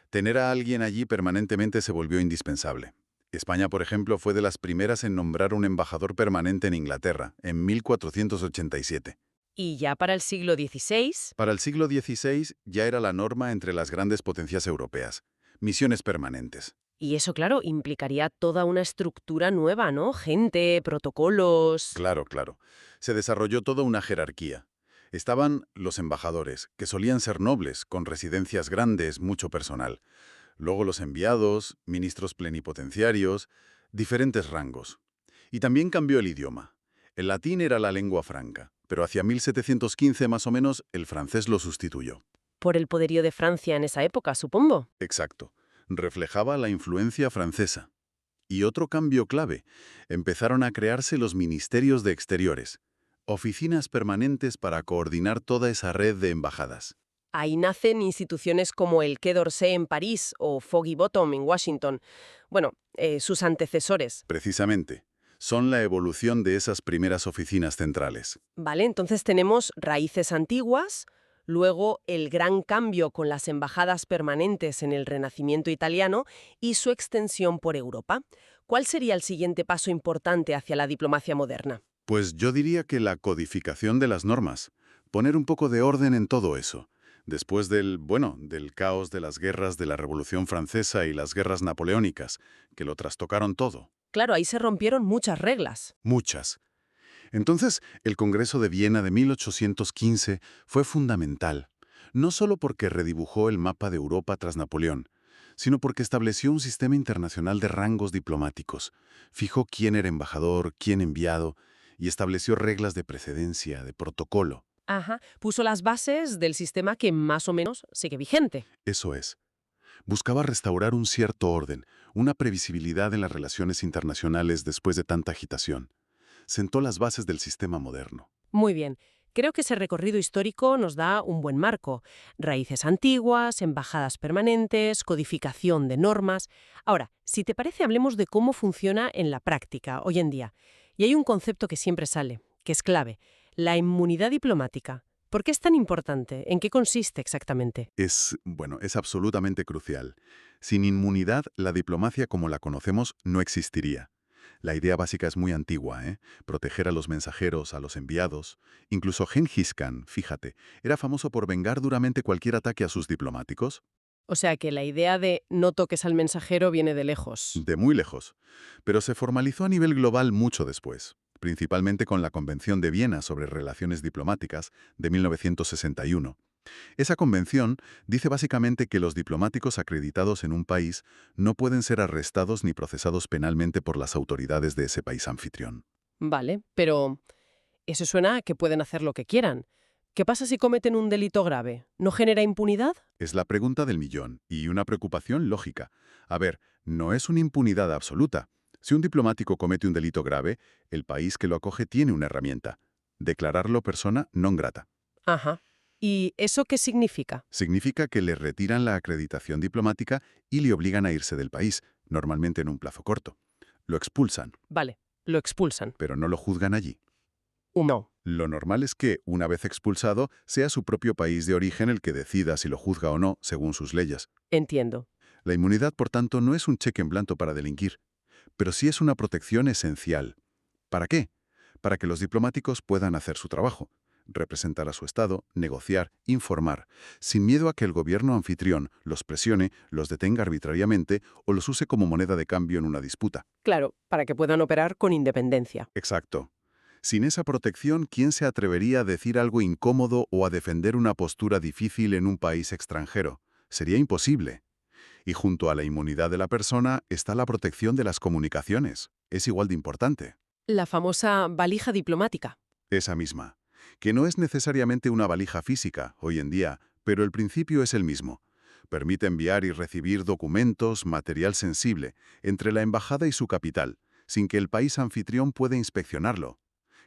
S2: Tener a alguien allí permanentemente se volvió indispensable. España, por ejemplo, fue de las primeras en nombrar un embajador permanente en Inglaterra, en 1487.
S1: ¿Y ya para el siglo XVI?
S2: Para el siglo XVI ya era la norma entre las grandes potencias europeas. Misiones permanentes.
S1: Y eso, claro, implicaría toda una estructura nueva, ¿no? Gente, protocolos.
S2: Claro, claro. Se desarrolló toda una jerarquía. Estaban los embajadores, que solían ser nobles, con residencias grandes, mucho personal. Luego los enviados, ministros plenipotenciarios, diferentes rangos. Y también cambió el idioma. El latín era la lengua franca, pero hacia 1715 más o menos el francés lo sustituyó.
S1: Por el poderío de Francia en esa época, supongo.
S2: Exacto. Reflejaba la influencia francesa. Y otro cambio clave. Empezaron a crearse los ministerios de exteriores, oficinas permanentes para coordinar toda esa red de embajadas.
S1: Ahí nacen instituciones como el Quai d'Orsay en París o Foggy Bottom en Washington. Bueno, sus antecesores.
S2: Precisamente. Son la evolución de esas primeras oficinas centrales.
S1: Vale, entonces tenemos raíces antiguas, luego el gran cambio con las embajadas permanentes en el Renacimiento italiano y su extensión por Europa. ¿Cuál sería el siguiente paso importante hacia la diplomacia moderna?
S2: Pues yo diría que la codificación de las normas. Poner un poco de orden en todo eso. Después del caos de las guerras de la Revolución Francesa y las guerras napoleónicas, que lo trastocaron todo.
S1: Claro, ahí se rompieron muchas reglas.
S2: Muchas. Entonces, el Congreso de Viena de 1815 fue fundamental, no solo porque redibujó el mapa de Europa tras Napoleón,
S3: sino porque estableció un sistema internacional de rangos diplomáticos. Fijó quién era embajador, quién enviado, y estableció reglas de precedencia, de protocolo.
S1: Ajá, puso las bases del sistema que más o menos sigue vigente.
S3: Eso es. Buscaba restaurar un cierto orden, una previsibilidad en las relaciones internacionales después de tanta agitación. Sentó las bases del sistema moderno.
S1: Muy bien. Creo que ese recorrido histórico nos da un buen marco. Raíces antiguas, embajadas permanentes, codificación de normas. Ahora, si te parece, hablemos de cómo funciona en la práctica, hoy en día. Y hay un concepto que siempre sale, que es clave: la inmunidad diplomática. ¿Por qué es tan importante? ¿En qué consiste exactamente?
S3: Es absolutamente crucial. Sin inmunidad, la diplomacia como la conocemos no existiría. La idea básica es muy antigua, ¿eh? Proteger a los mensajeros, a los enviados. Incluso Gengis Khan, fíjate, era famoso por vengar duramente cualquier ataque a sus diplomáticos.
S1: O sea que la idea de no toques al mensajero viene de lejos.
S3: De muy lejos. Pero se formalizó a nivel global mucho después, principalmente con la Convención de Viena sobre Relaciones Diplomáticas de 1961. Esa convención dice básicamente que los diplomáticos acreditados en un país no pueden ser arrestados ni procesados penalmente por las autoridades de ese país anfitrión.
S1: Vale, pero eso suena a que pueden hacer lo que quieran. ¿Qué pasa si cometen un delito grave? ¿No genera impunidad?
S3: Es la pregunta del millón, y una preocupación lógica. A ver, no es una impunidad absoluta. Si un diplomático comete un delito grave, el país que lo acoge tiene una herramienta: declararlo persona non grata.
S1: Ajá. ¿Y eso qué significa?
S3: Significa que le retiran la acreditación diplomática y le obligan a irse del país, normalmente en un plazo corto. Lo expulsan,
S1: Vale, lo expulsan.
S3: pero no lo juzgan allí.
S1: No.
S3: Lo normal es que, una vez expulsado, sea su propio país de origen el que decida si lo juzga o no, según sus leyes.
S1: Entiendo.
S3: La inmunidad, por tanto, no es un cheque en blanco para delinquir, pero sí es una protección esencial. ¿Para qué? Para que los diplomáticos puedan hacer su trabajo: representar a su Estado, negociar, informar, sin miedo a que el gobierno anfitrión los presione, los detenga arbitrariamente o los use como moneda de cambio en una disputa.
S1: Claro, para que puedan operar con independencia.
S3: Exacto. Sin esa protección, ¿quién se atrevería a decir algo incómodo o a defender una postura difícil en un país extranjero? Sería imposible. Y junto a la inmunidad de la persona está la protección de las comunicaciones. Es igual de importante.
S1: La famosa valija diplomática.
S3: Esa misma. Que no es necesariamente una valija física, hoy en día, pero el principio es el mismo. Permite enviar y recibir documentos, material sensible, entre la embajada y su capital, sin que el país anfitrión pueda inspeccionarlo.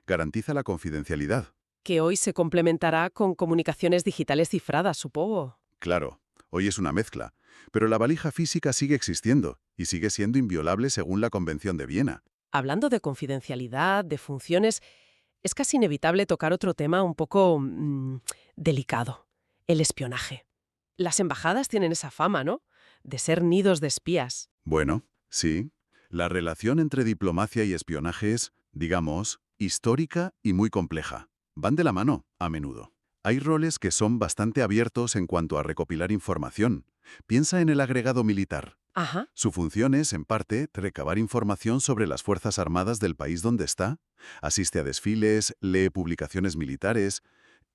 S3: Garantiza la confidencialidad.
S1: Que hoy se complementará con comunicaciones digitales cifradas, supongo.
S3: Claro, hoy es una mezcla, pero la valija física sigue existiendo y sigue siendo inviolable según la Convención de Viena.
S1: Hablando de confidencialidad, de funciones, es casi inevitable tocar otro tema un poco delicado: el espionaje. Las embajadas tienen esa fama, ¿no?, de ser nidos de espías.
S3: Bueno, sí. La relación entre diplomacia y espionaje es, digamos, histórica y muy compleja. Van de la mano, a menudo. Hay roles que son bastante abiertos en cuanto a recopilar información. Piensa en el agregado militar.
S1: Ajá.
S3: Su función es, en parte, recabar información sobre las Fuerzas Armadas del país donde está. Asiste a desfiles, lee publicaciones militares.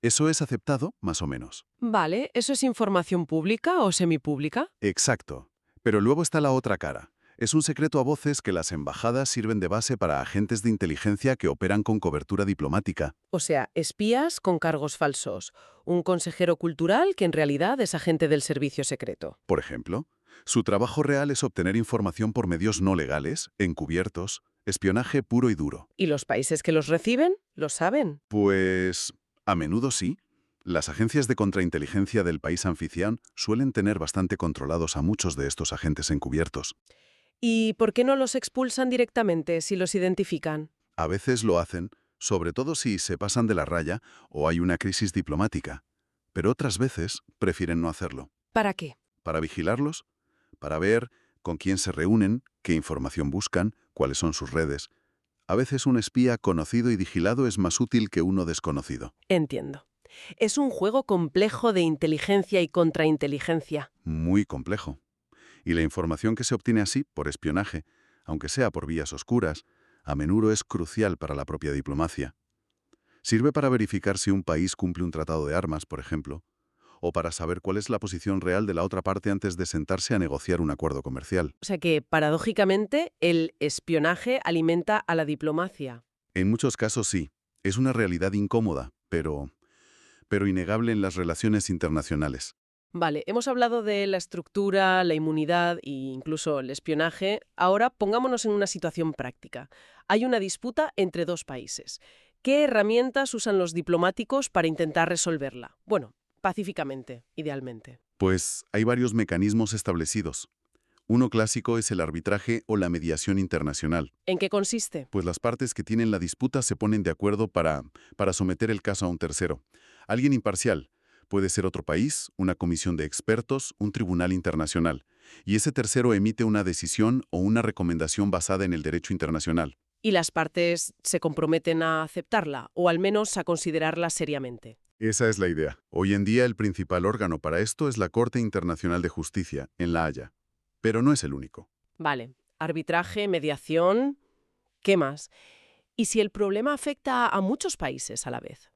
S3: Eso es aceptado, más o menos.
S1: Vale, ¿eso es información pública o semipública?
S3: Exacto. Pero luego está la otra cara. Es un secreto a voces que las embajadas sirven de base para agentes de inteligencia que operan con cobertura diplomática.
S1: O sea, espías con cargos falsos. Un consejero cultural que en realidad es agente del servicio secreto.
S3: Por ejemplo, su trabajo real es obtener información por medios no legales, encubiertos, espionaje puro y duro.
S1: ¿Y los países que los reciben lo saben?
S3: Pues, a menudo sí. Las agencias de contrainteligencia del país anfitrión suelen tener bastante controlados a muchos de estos agentes encubiertos.
S1: ¿Y por qué no los expulsan directamente si los identifican?
S3: A veces lo hacen, sobre todo si se pasan de la raya o hay una crisis diplomática. Pero otras veces prefieren no hacerlo.
S1: ¿Para qué?
S3: Para vigilarlos, para ver con quién se reúnen, qué información buscan, cuáles son sus redes. A veces un espía conocido y vigilado es más útil que uno desconocido.
S1: Entiendo. Es un juego complejo de inteligencia y contrainteligencia.
S3: Muy complejo. Y la información que se obtiene así, por espionaje, aunque sea por vías oscuras, a menudo es crucial para la propia diplomacia. Sirve para verificar si un país cumple un tratado de armas, por ejemplo, o para saber cuál es la posición real de la otra parte antes de sentarse a negociar un acuerdo comercial.
S1: O sea que, paradójicamente, el espionaje alimenta a la diplomacia.
S3: En muchos casos sí, es una realidad incómoda, pero innegable en las relaciones internacionales.
S1: Vale, hemos hablado de la estructura, la inmunidad e incluso el espionaje. Ahora pongámonos en una situación práctica. Hay una disputa entre dos países. ¿Qué herramientas usan los diplomáticos para intentar resolverla? Bueno, pacíficamente, idealmente.
S3: Pues hay varios mecanismos establecidos. Uno clásico es el arbitraje o la mediación internacional.
S1: ¿En qué consiste?
S3: Pues las partes que tienen la disputa se ponen de acuerdo para someter el caso a un tercero. Alguien imparcial. Puede ser otro país, una comisión de expertos, un tribunal internacional. Y ese tercero emite una decisión o una recomendación basada en el derecho internacional.
S1: Y las partes se comprometen a aceptarla, o al menos a considerarla seriamente.
S3: Esa es la idea. Hoy en día el principal órgano para esto es la Corte Internacional de Justicia, en La Haya. Pero no es el único.
S1: Vale, arbitraje, mediación... ¿Qué más? ¿Y si el problema afecta a muchos países a la vez?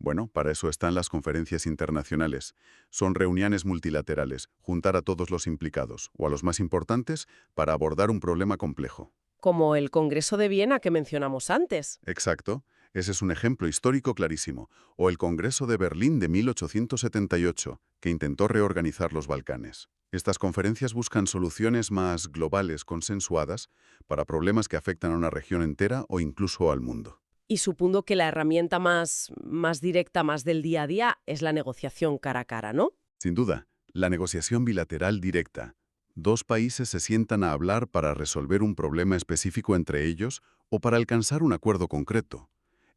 S3: Bueno, para eso están las conferencias internacionales. Son reuniones multilaterales, juntar a todos los implicados, o a los más importantes, para abordar un problema complejo.
S1: Como el Congreso de Viena que mencionamos antes.
S3: Exacto. Ese es un ejemplo histórico clarísimo. O el Congreso de Berlín de 1878, que intentó reorganizar los Balcanes. Estas conferencias buscan soluciones más globales, consensuadas, para problemas que afectan a una región entera o incluso al mundo.
S1: Y supongo que la herramienta más directa, más del día a día, es la negociación cara a cara, ¿no?
S3: Sin duda, la negociación bilateral directa. Dos países se sientan a hablar para resolver un problema específico entre ellos o para alcanzar un acuerdo concreto.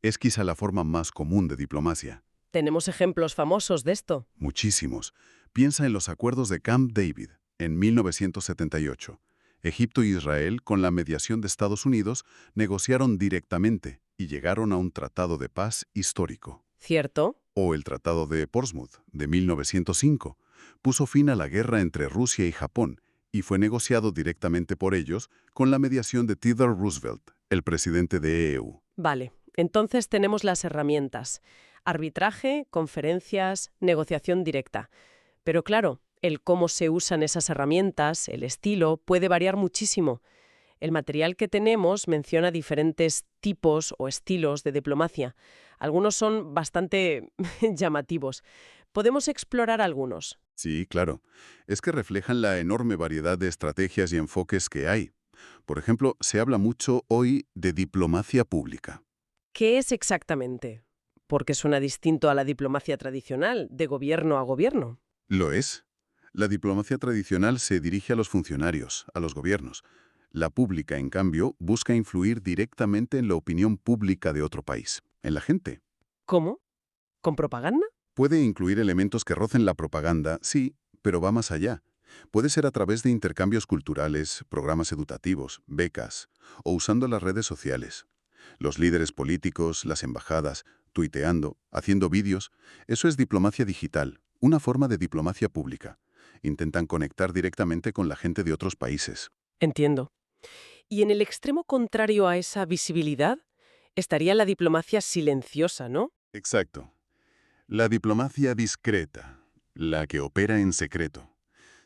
S3: Es quizá la forma más común de diplomacia.
S1: Tenemos ejemplos famosos de esto.
S3: Muchísimos. Piensa en los acuerdos de Camp David, en 1978. Egipto e Israel, con la mediación de Estados Unidos, negociaron directamente y llegaron a un tratado de paz histórico.
S1: ¿Cierto?
S3: O el Tratado de Portsmouth, de 1905, puso fin a la guerra entre Rusia y Japón y fue negociado directamente por ellos con la mediación de Theodore Roosevelt, el presidente de EU.
S1: Vale, entonces tenemos las herramientas. Arbitraje, conferencias, negociación directa. Pero claro, el cómo se usan esas herramientas, el estilo, puede variar muchísimo. El material que tenemos menciona diferentes tipos o estilos de diplomacia. Algunos son bastante llamativos. Podemos explorar algunos.
S3: Sí, claro. Es que reflejan la enorme variedad de estrategias y enfoques que hay. Por ejemplo, se habla mucho hoy de diplomacia pública.
S1: ¿Qué es exactamente? Porque suena distinto a la diplomacia tradicional, de gobierno a gobierno.
S3: Lo es. La diplomacia tradicional se dirige a los funcionarios, a los gobiernos. La pública, en cambio, busca influir directamente en la opinión pública de otro país, en la gente.
S1: ¿Cómo? ¿Con propaganda?
S3: Puede incluir elementos que rocen la propaganda, sí, pero va más allá. Puede ser a través de intercambios culturales, programas educativos, becas, o usando las redes sociales. Los líderes políticos, las embajadas, tuiteando, haciendo vídeos, eso es diplomacia digital, una forma de diplomacia pública. Intentan conectar directamente con la gente de otros países.
S1: Entiendo. Y en el extremo contrario a esa visibilidad, estaría la diplomacia silenciosa, ¿no?
S3: Exacto. La diplomacia discreta, la que opera en secreto.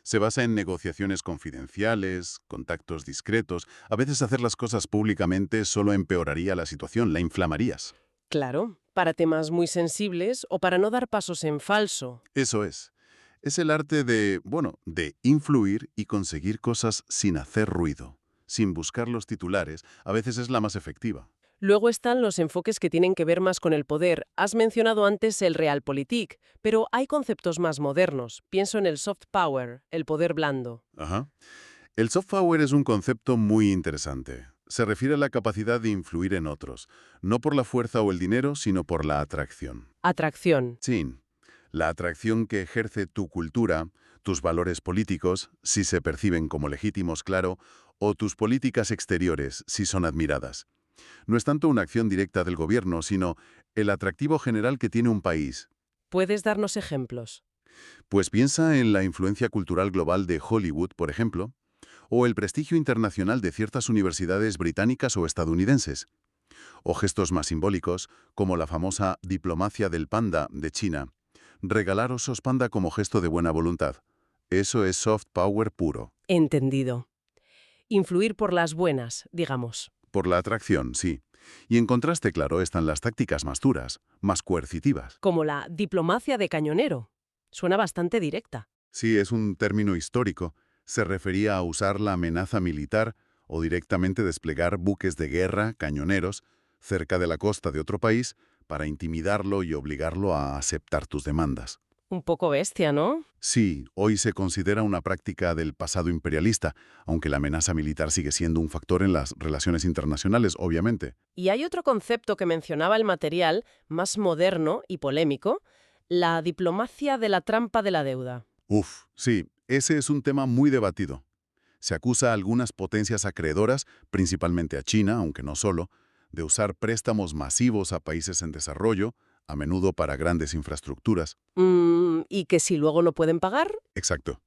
S3: Se basa en negociaciones confidenciales, contactos discretos. A veces hacer las cosas públicamente solo empeoraría la situación, la inflamarías.
S1: Claro, para temas muy sensibles o para no dar pasos en falso.
S3: Eso es. Es el arte de influir y conseguir cosas sin hacer ruido, sin buscar los titulares. A veces es la más efectiva.
S1: Luego están los enfoques que tienen que ver más con el poder. Has mencionado antes el realpolitik, pero hay conceptos más modernos. Pienso en el soft power, el poder blando.
S3: Ajá. El soft power es un concepto muy interesante. Se refiere a la capacidad de influir en otros, no por la fuerza o el dinero, sino por la atracción.
S1: Atracción.
S3: Sí, la atracción que ejerce tu cultura, tus valores políticos, si se perciben como legítimos, claro, o tus políticas exteriores, si son admiradas. No es tanto una acción directa del gobierno, sino el atractivo general que tiene un país.
S1: ¿Puedes darnos ejemplos?
S3: Pues piensa en la influencia cultural global de Hollywood, por ejemplo, o el prestigio internacional de ciertas universidades británicas o estadounidenses, o gestos más simbólicos, como la famosa diplomacia del panda de China.
S2: Regalar osos panda como gesto de buena voluntad. Eso es soft power puro.
S1: Entendido. Influir por las buenas, digamos.
S2: Por la atracción, sí. Y en contraste, claro, están las tácticas más duras, más coercitivas.
S1: Como la diplomacia de cañonero. Suena bastante directa.
S2: Sí, es un término histórico. Se refería a usar la amenaza militar o directamente desplegar buques de guerra, cañoneros, cerca de la costa de otro país para intimidarlo y obligarlo a aceptar tus demandas.
S1: Un poco bestia, ¿no?
S2: Sí, hoy se considera una práctica del pasado imperialista, aunque la amenaza militar sigue siendo un factor en las relaciones internacionales, obviamente.
S1: Y hay otro concepto que mencionaba el material, más moderno y polémico, la diplomacia de la trampa de la deuda.
S2: Uf, sí, ese es un tema muy debatido. Se acusa a algunas potencias acreedoras, principalmente a China, aunque no solo, de usar préstamos masivos a países en desarrollo, a menudo para grandes infraestructuras.
S1: ¿Y que si luego no pueden pagar?
S2: Exacto.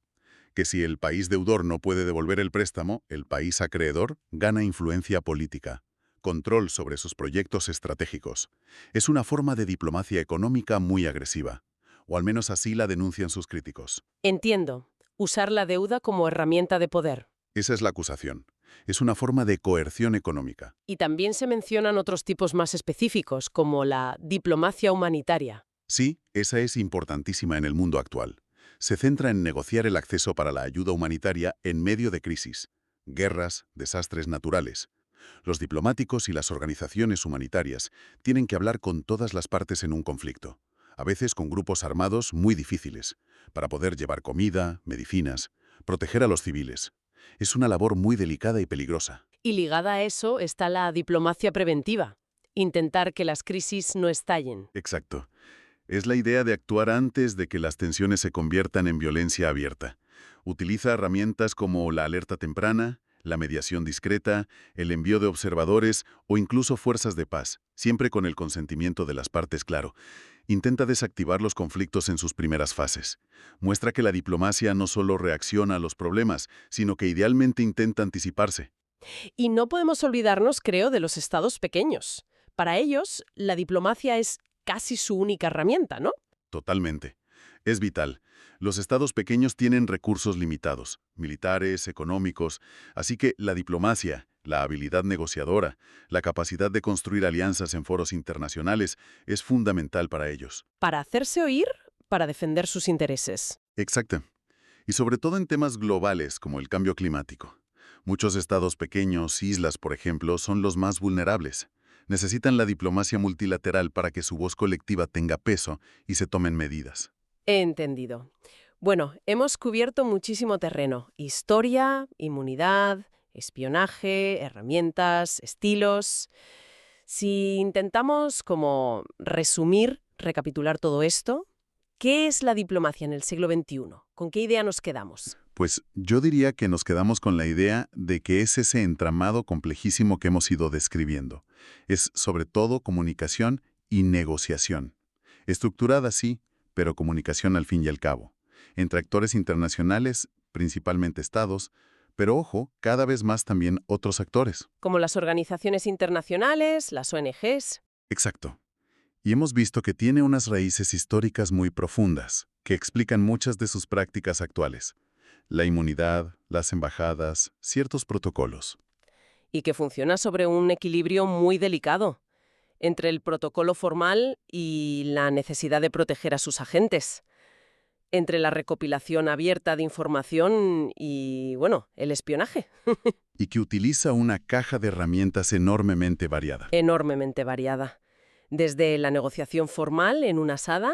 S2: Que si el país deudor no puede devolver el préstamo, el país acreedor gana influencia política, control sobre sus proyectos estratégicos. Es una forma de diplomacia económica muy agresiva, o al menos así la denuncian sus críticos.
S1: Entiendo. Usar la deuda como herramienta de poder.
S2: Esa es la acusación. Es una forma de coerción económica.
S1: Y también se mencionan otros tipos más específicos, como la diplomacia humanitaria.
S2: Sí, esa es importantísima en el mundo actual. Se centra en negociar el acceso para la ayuda humanitaria en medio de crisis, guerras, desastres naturales. Los diplomáticos y las organizaciones humanitarias tienen que hablar con todas las partes en un conflicto, a veces con grupos armados muy difíciles, para poder llevar comida, medicinas, proteger a los civiles. Es una labor muy delicada y peligrosa.
S1: Y ligada a eso está la diplomacia preventiva. Intentar que las crisis no estallen.
S2: Exacto. Es la idea de actuar antes de que las tensiones se conviertan en violencia abierta. Utiliza herramientas como la alerta temprana, la mediación discreta, el envío de observadores o incluso fuerzas de paz, siempre con el consentimiento de las partes, claro. Intenta desactivar los conflictos en sus primeras fases. Muestra que la diplomacia no solo reacciona a los problemas, sino que idealmente intenta anticiparse.
S1: Y no podemos olvidarnos, creo, de los estados pequeños. Para ellos, la diplomacia es casi su única herramienta, ¿no?
S2: Totalmente. Es vital. Los estados pequeños tienen recursos limitados, militares, económicos, así que la diplomacia, la habilidad negociadora, la capacidad de construir alianzas en foros internacionales es fundamental para ellos.
S1: Para hacerse oír, para defender sus intereses.
S2: Exacto. Y sobre todo en temas globales como el cambio climático. Muchos estados pequeños, islas por ejemplo, son los más vulnerables. Necesitan la diplomacia multilateral para que su voz colectiva tenga peso y se tomen medidas.
S1: Entendido. Bueno, hemos cubierto muchísimo terreno. Historia, inmunidad, espionaje, herramientas, estilos. Si intentamos como resumir, recapitular todo esto, ¿qué es la diplomacia en el siglo XXI? ¿Con qué idea nos quedamos?
S2: Pues yo diría que nos quedamos con la idea de que es ese entramado complejísimo que hemos ido describiendo. Es sobre todo comunicación y negociación. Estructurada sí, pero comunicación al fin y al cabo. Entre actores internacionales, principalmente estados, pero ojo, cada vez más también otros actores.
S1: Como las organizaciones internacionales, las ONGs.
S2: Exacto. Y hemos visto que tiene unas raíces históricas muy profundas, que explican muchas de sus prácticas actuales. La inmunidad, las embajadas, ciertos protocolos.
S1: Y que funciona sobre un equilibrio muy delicado entre el protocolo formal y la necesidad de proteger a sus agentes, entre la recopilación abierta de información y, bueno, el espionaje.
S2: Y que utiliza una caja de herramientas enormemente variada.
S1: Enormemente variada. Desde la negociación formal en una asada,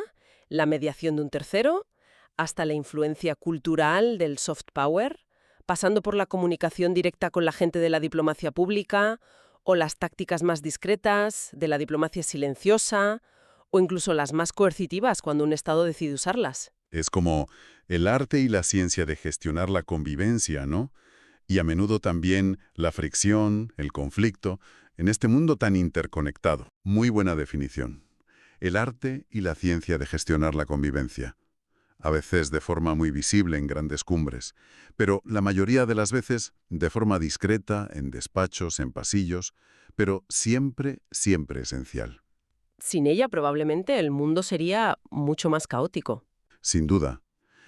S1: la mediación de un tercero, hasta la influencia cultural del soft power, pasando por la comunicación directa con la gente de la diplomacia pública, o las tácticas más discretas, de la diplomacia silenciosa, o incluso las más coercitivas cuando un Estado decide usarlas.
S2: Es como el arte y la ciencia de gestionar la convivencia, ¿no? Y a menudo también la fricción, el conflicto, en este mundo tan interconectado. Muy buena definición. El arte y la ciencia de gestionar la convivencia. A veces de forma muy visible en grandes cumbres, pero la mayoría de las veces de forma discreta, en despachos, en pasillos, pero siempre, siempre esencial.
S1: Sin ella probablemente el mundo sería mucho más caótico.
S2: Sin duda.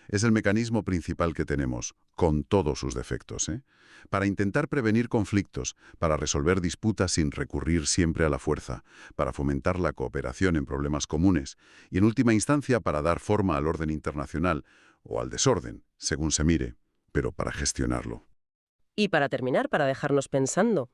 S2: Es el mecanismo principal que tenemos, con todos sus defectos, para intentar prevenir conflictos, para resolver disputas sin recurrir siempre a la fuerza, para fomentar la cooperación en problemas comunes y, en última instancia, para dar forma al orden internacional o al desorden, según se mire, pero para gestionarlo.
S1: Y para terminar, para dejarnos pensando,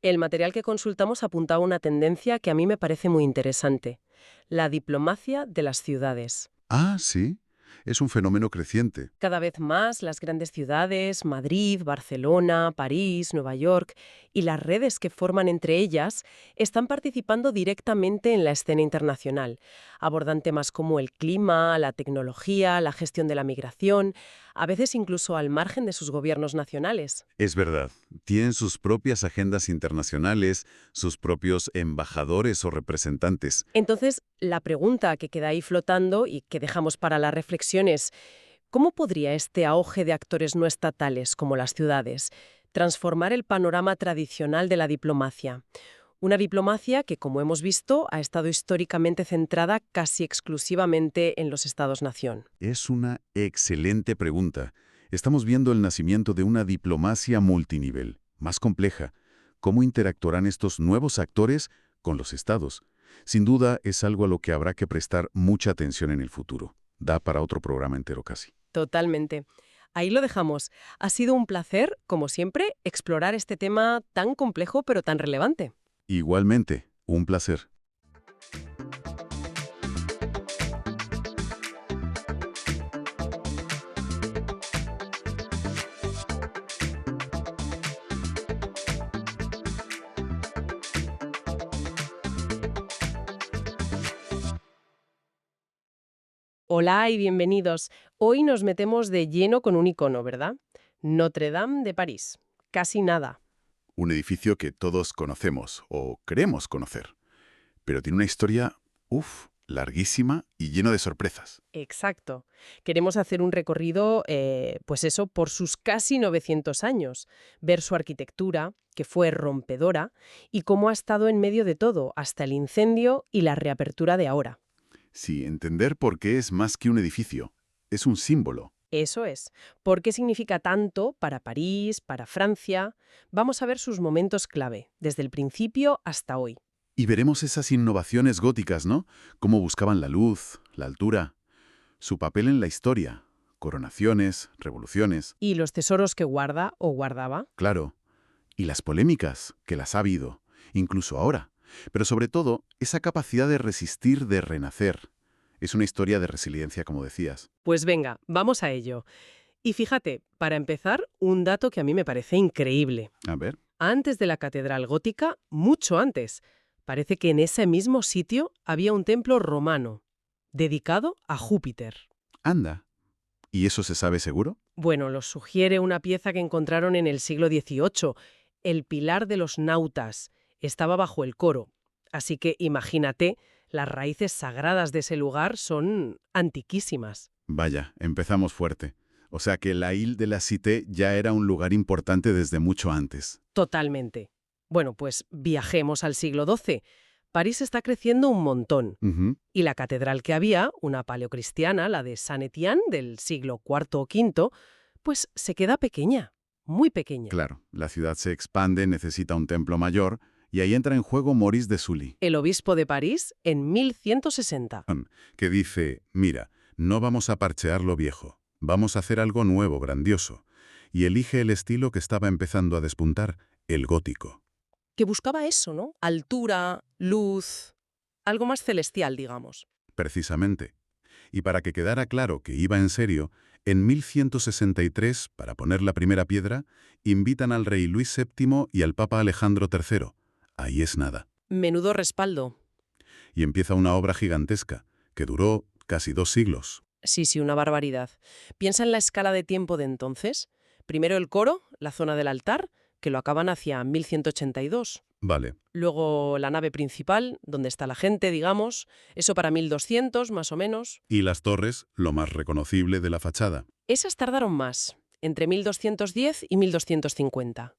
S1: el material que consultamos apuntaba a una tendencia que a mí me parece muy interesante: la diplomacia de las ciudades.
S2: Ah, sí. Es un fenómeno creciente.
S1: Cada vez más las grandes ciudades, Madrid, Barcelona, París, Nueva York, y las redes que forman entre ellas, están participando directamente en la escena internacional. Abordan temas como el clima, la tecnología, la gestión de la migración, a veces incluso al margen de sus gobiernos nacionales.
S2: Es verdad. Tienen sus propias agendas internacionales, sus propios embajadores o representantes.
S1: Entonces, la pregunta que queda ahí flotando y que dejamos para la reflexión es: ¿cómo podría este auge de actores no estatales, como las ciudades, transformar el panorama tradicional de la diplomacia? Una diplomacia que, como hemos visto, ha estado históricamente centrada casi exclusivamente en los Estados-nación.
S2: Es una excelente pregunta. Estamos viendo el nacimiento de una diplomacia multinivel, más compleja. ¿Cómo interactuarán estos nuevos actores con los estados? Sin duda, es algo a lo que habrá que prestar mucha atención en el futuro. Da para otro programa entero casi.
S1: Totalmente. Ahí lo dejamos. Ha sido un placer, como siempre, explorar este tema tan complejo pero tan relevante.
S2: Igualmente, un placer.
S1: Hola y bienvenidos. Hoy nos metemos de lleno con un icono, ¿verdad? Notre Dame de París. Casi nada.
S2: Un edificio que todos conocemos o creemos conocer, pero tiene una historia, larguísima y lleno de sorpresas.
S1: Exacto. Queremos hacer un recorrido, pues eso, por sus casi 900 años. Ver su arquitectura, que fue rompedora, y cómo ha estado en medio de todo, hasta el incendio y la reapertura de ahora.
S2: Sí, entender por qué es más que un edificio. Es un símbolo.
S1: Eso es. ¿Por qué significa tanto para París, para Francia? Vamos a ver sus momentos clave, desde el principio hasta hoy.
S2: Y veremos esas innovaciones góticas, ¿no? Cómo buscaban la luz, la altura, su papel en la historia, coronaciones, revoluciones,
S1: Y los tesoros que guarda o guardaba.
S2: claro, y las polémicas, que las ha habido, incluso ahora. Pero sobre todo, esa capacidad de resistir, de renacer. Es una historia de resiliencia, como decías.
S1: Pues venga, vamos a ello. Y fíjate, para empezar, un dato que a mí me parece increíble.
S2: A ver,
S1: Antes de la catedral gótica, mucho antes, parece que en ese mismo sitio había un templo romano, dedicado a Júpiter.
S2: anda. ¿Y eso se sabe seguro?
S1: Bueno, lo sugiere una pieza que encontraron en el siglo XVIII, el Pilar de los Nautas. Estaba bajo el coro. Así que imagínate, las raíces sagradas de ese lugar son antiquísimas.
S2: Vaya, empezamos fuerte. O sea que la Ile de la Cité ya era un lugar importante desde mucho antes.
S1: Totalmente. Bueno, pues viajemos al siglo XII. París está creciendo un montón.
S2: Ujú.
S1: Y la catedral que había, una paleocristiana, la de Saint-Étienne, del siglo IV o V, pues se queda pequeña, muy pequeña.
S2: Claro, la ciudad se expande, necesita un templo mayor, y ahí entra en juego Maurice de Sully,
S1: El obispo de París en 1160.
S2: que dice, mira, no vamos a parchear lo viejo, vamos a hacer algo nuevo, grandioso, y elige el estilo que estaba empezando a despuntar, el gótico.
S1: Que buscaba eso, ¿no? Altura, luz, algo más celestial, digamos.
S2: Precisamente. Y para que quedara claro que iba en serio, en 1163, para poner la primera piedra, invitan al rey Luis VII y al papa Alejandro III. Ahí es nada.
S1: Menudo respaldo.
S2: Y empieza una obra gigantesca, que duró casi 2 siglos.
S1: Sí, una barbaridad. Piensa en la escala de tiempo de entonces. Primero el coro, la zona del altar, que lo acaban hacia 1182.
S2: Vale,
S1: Luego la nave principal, donde está la gente, digamos, eso para 1200 más o menos.
S2: y las torres, lo más reconocible de la fachada.
S1: Esas tardaron más, entre 1210 y 1250.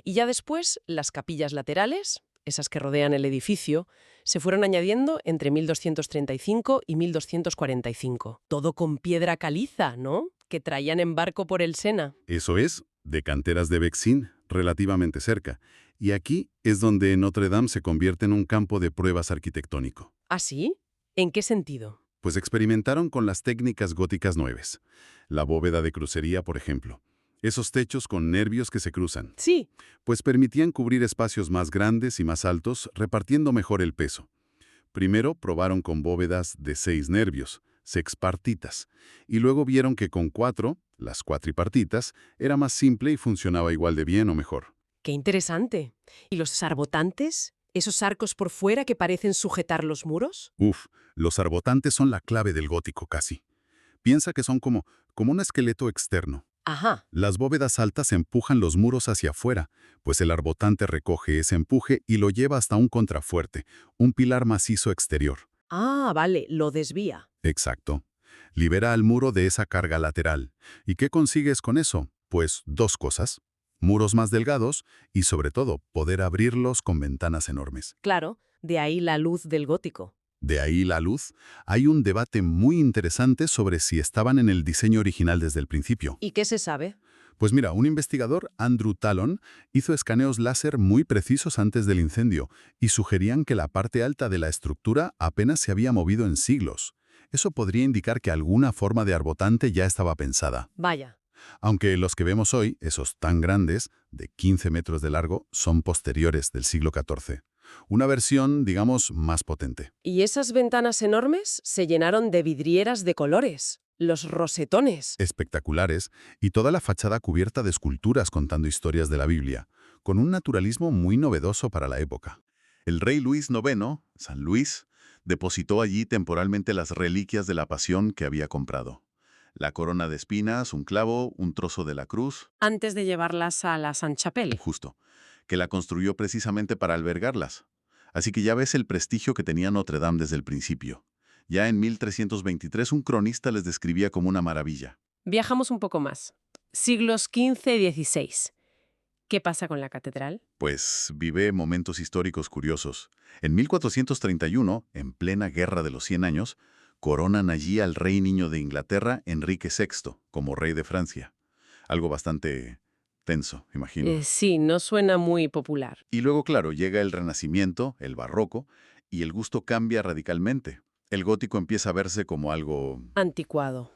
S1: Y ya después las capillas laterales esas que rodean el edificio, se fueron añadiendo entre 1235 y 1245. Todo con piedra caliza, ¿no? Que traían en barco por el Sena.
S2: Eso es, de canteras de Vexin, relativamente cerca. Y aquí es donde Notre Dame se convierte en un campo de pruebas arquitectónico.
S1: ¿Ah, sí? ¿En qué sentido?
S2: Pues experimentaron con las técnicas góticas nuevas. La bóveda de crucería, por ejemplo. Esos techos con nervios que se cruzan.
S1: Sí.
S2: Pues permitían cubrir espacios más grandes y más altos, repartiendo mejor el peso. Primero probaron con bóvedas de 6 nervios, sexpartitas, y luego vieron que con 4, las cuatripartitas, era más simple y funcionaba igual de bien o mejor.
S1: ¡Qué interesante! ¿Y los arbotantes? ¿Esos arcos por fuera que parecen sujetar los muros?
S2: Uf, los arbotantes son la clave del gótico casi. Piensa que son como un esqueleto externo.
S1: Ajá.
S2: Las bóvedas altas empujan los muros hacia afuera, pues el arbotante recoge ese empuje y lo lleva hasta un contrafuerte, un pilar macizo exterior.
S1: Ah, vale, lo desvía.
S2: Exacto. Libera al muro de esa carga lateral. ¿Y qué consigues con eso? Pues 2 cosas. Muros más delgados y, sobre todo, poder abrirlos con ventanas enormes.
S1: Claro, de ahí la luz del gótico.
S2: De ahí la luz. Hay un debate muy interesante sobre si estaban en el diseño original desde el principio.
S1: ¿Y qué se sabe?
S2: Pues mira, un investigador, Andrew Talon, hizo escaneos láser muy precisos antes del incendio y sugerían que la parte alta de la estructura apenas se había movido en siglos. Eso podría indicar que alguna forma de arbotante ya estaba pensada.
S1: Vaya.
S2: Aunque los que vemos hoy, esos tan grandes, de 15 metros de largo, son posteriores del siglo XIV. Una versión, digamos, más potente.
S1: Y esas ventanas enormes se llenaron de vidrieras de colores, los rosetones.
S2: Espectaculares, y toda la fachada cubierta de esculturas contando historias de la Biblia, con un naturalismo muy novedoso para la época. El rey Luis IX, San Luis, depositó allí temporalmente las reliquias de la pasión que había comprado. La corona de espinas, un clavo, un trozo de la cruz,
S1: Antes de llevarlas a la Sainte-Chapelle.
S2: justo, que la construyó precisamente para albergarlas. Así que ya ves el prestigio que tenía Notre Dame desde el principio. Ya en 1323 un cronista les describía como una maravilla.
S1: Viajamos un poco más. Siglos XV y XVI. ¿Qué pasa con la catedral?
S2: Pues vive momentos históricos curiosos. En 1431, en plena Guerra de los 100 años, coronan allí al rey niño de Inglaterra, Enrique VI, como rey de Francia. Algo bastante tenso, imagino.
S1: Sí, no suena muy popular.
S2: Y luego, claro, llega el Renacimiento, el Barroco, y el gusto cambia radicalmente. El gótico empieza a verse como algo
S1: Anticuado.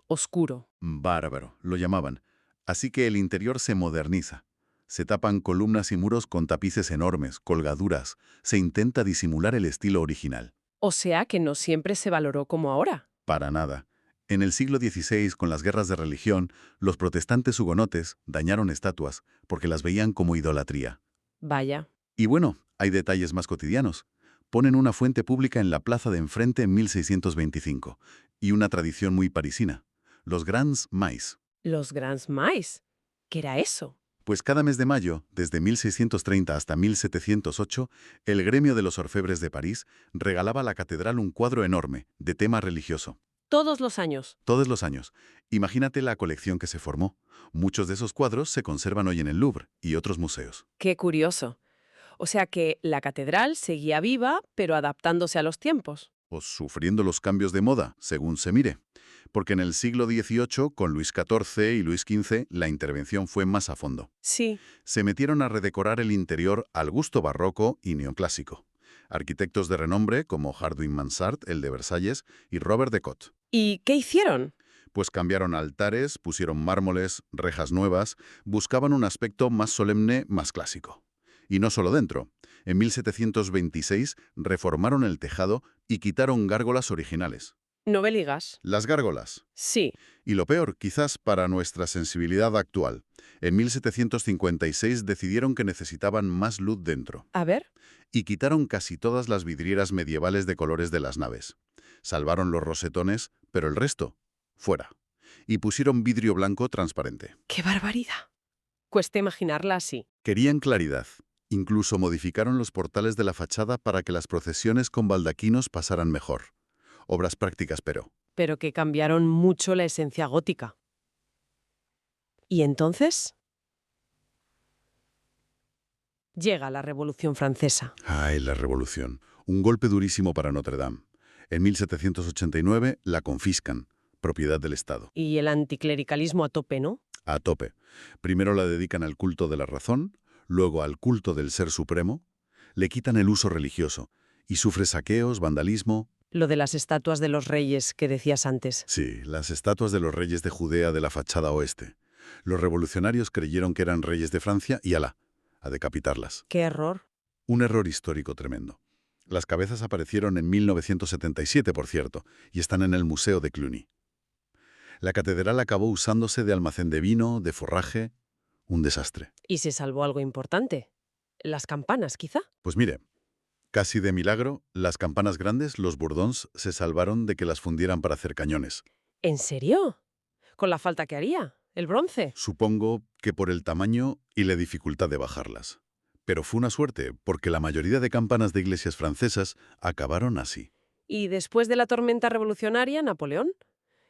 S1: Oscuro.
S2: bárbaro, lo llamaban. Así que el interior se moderniza. Se tapan columnas y muros con tapices enormes, colgaduras. Se intenta disimular el estilo original.
S1: O sea que no siempre se valoró como ahora.
S2: Para nada. En el siglo XVI, con las guerras de religión, los protestantes hugonotes dañaron estatuas porque las veían como idolatría.
S1: Vaya.
S2: Y bueno, hay detalles más cotidianos. Ponen una fuente pública en la plaza de enfrente en 1625, y una tradición muy parisina, los Grands Mais.
S1: Los Grands Mais. ¿Qué era eso?
S2: Pues cada mes de mayo, desde 1630 hasta 1708, el gremio de los orfebres de París regalaba a la catedral un cuadro enorme, de tema religioso.
S1: Todos los años.
S2: Todos los años. Imagínate la colección que se formó. Muchos de esos cuadros se conservan hoy en el Louvre y otros museos.
S1: Qué curioso. O sea que la catedral seguía viva, pero adaptándose a los tiempos.
S2: O sufriendo los cambios de moda, según se mire. Porque en el siglo XVIII, con Luis XIV y Luis XV, la intervención fue más a fondo.
S1: Sí.
S2: Se metieron a redecorar el interior al gusto barroco y neoclásico. Arquitectos de renombre como Hardouin Mansart, el de Versalles, y Robert de Cotte.
S1: ¿Y qué hicieron?
S2: Pues cambiaron altares, pusieron mármoles, rejas nuevas, buscaban un aspecto más solemne, más clásico. Y no solo dentro. En 1726 reformaron el tejado y quitaron gárgolas originales.
S1: No me ligas.
S2: Las gárgolas.
S1: Sí.
S2: Y lo peor, quizás para nuestra sensibilidad actual. En 1756 decidieron que necesitaban más luz dentro.
S1: A ver.
S2: Y quitaron casi todas las vidrieras medievales de colores de las naves. Salvaron los rosetones, pero el resto, fuera. Y pusieron vidrio blanco transparente.
S1: ¡Qué barbaridad! Cuesta imaginarla así.
S2: Querían claridad. Incluso modificaron los portales de la fachada para que las procesiones con baldaquinos pasaran mejor. Obras prácticas, pero.
S1: Pero que cambiaron mucho la esencia gótica. ¿Y entonces? Llega la Revolución Francesa.
S2: Ay, la Revolución. Un golpe durísimo para Notre Dame. En 1789 la confiscan, propiedad del Estado.
S1: Y el anticlericalismo a tope, ¿no?
S2: A tope. Primero la dedican al culto de la razón, luego al culto del Ser Supremo, le quitan el uso religioso y sufre saqueos, vandalismo.
S1: Lo de las estatuas de los reyes que decías antes.
S2: Sí, las estatuas de los reyes de Judea de la fachada oeste. Los revolucionarios creyeron que eran reyes de Francia y ¡alá! A decapitarlas.
S1: ¡Qué error!
S2: Un error histórico tremendo. Las cabezas aparecieron en 1977, por cierto, y están en el Museo de Cluny. La catedral acabó usándose de almacén de vino, de forraje. Un desastre.
S1: ¿Y se salvó algo importante? ¿Las campanas, quizá?
S2: Pues mire, casi de milagro, las campanas grandes, los bourdons, se salvaron de que las fundieran para hacer cañones.
S1: ¿En serio? ¿Con la falta que haría? ¿El bronce?
S2: Supongo que por el tamaño y la dificultad de bajarlas. Pero fue una suerte, porque la mayoría de campanas de iglesias francesas acabaron así.
S1: ¿Y después de la tormenta revolucionaria, Napoleón?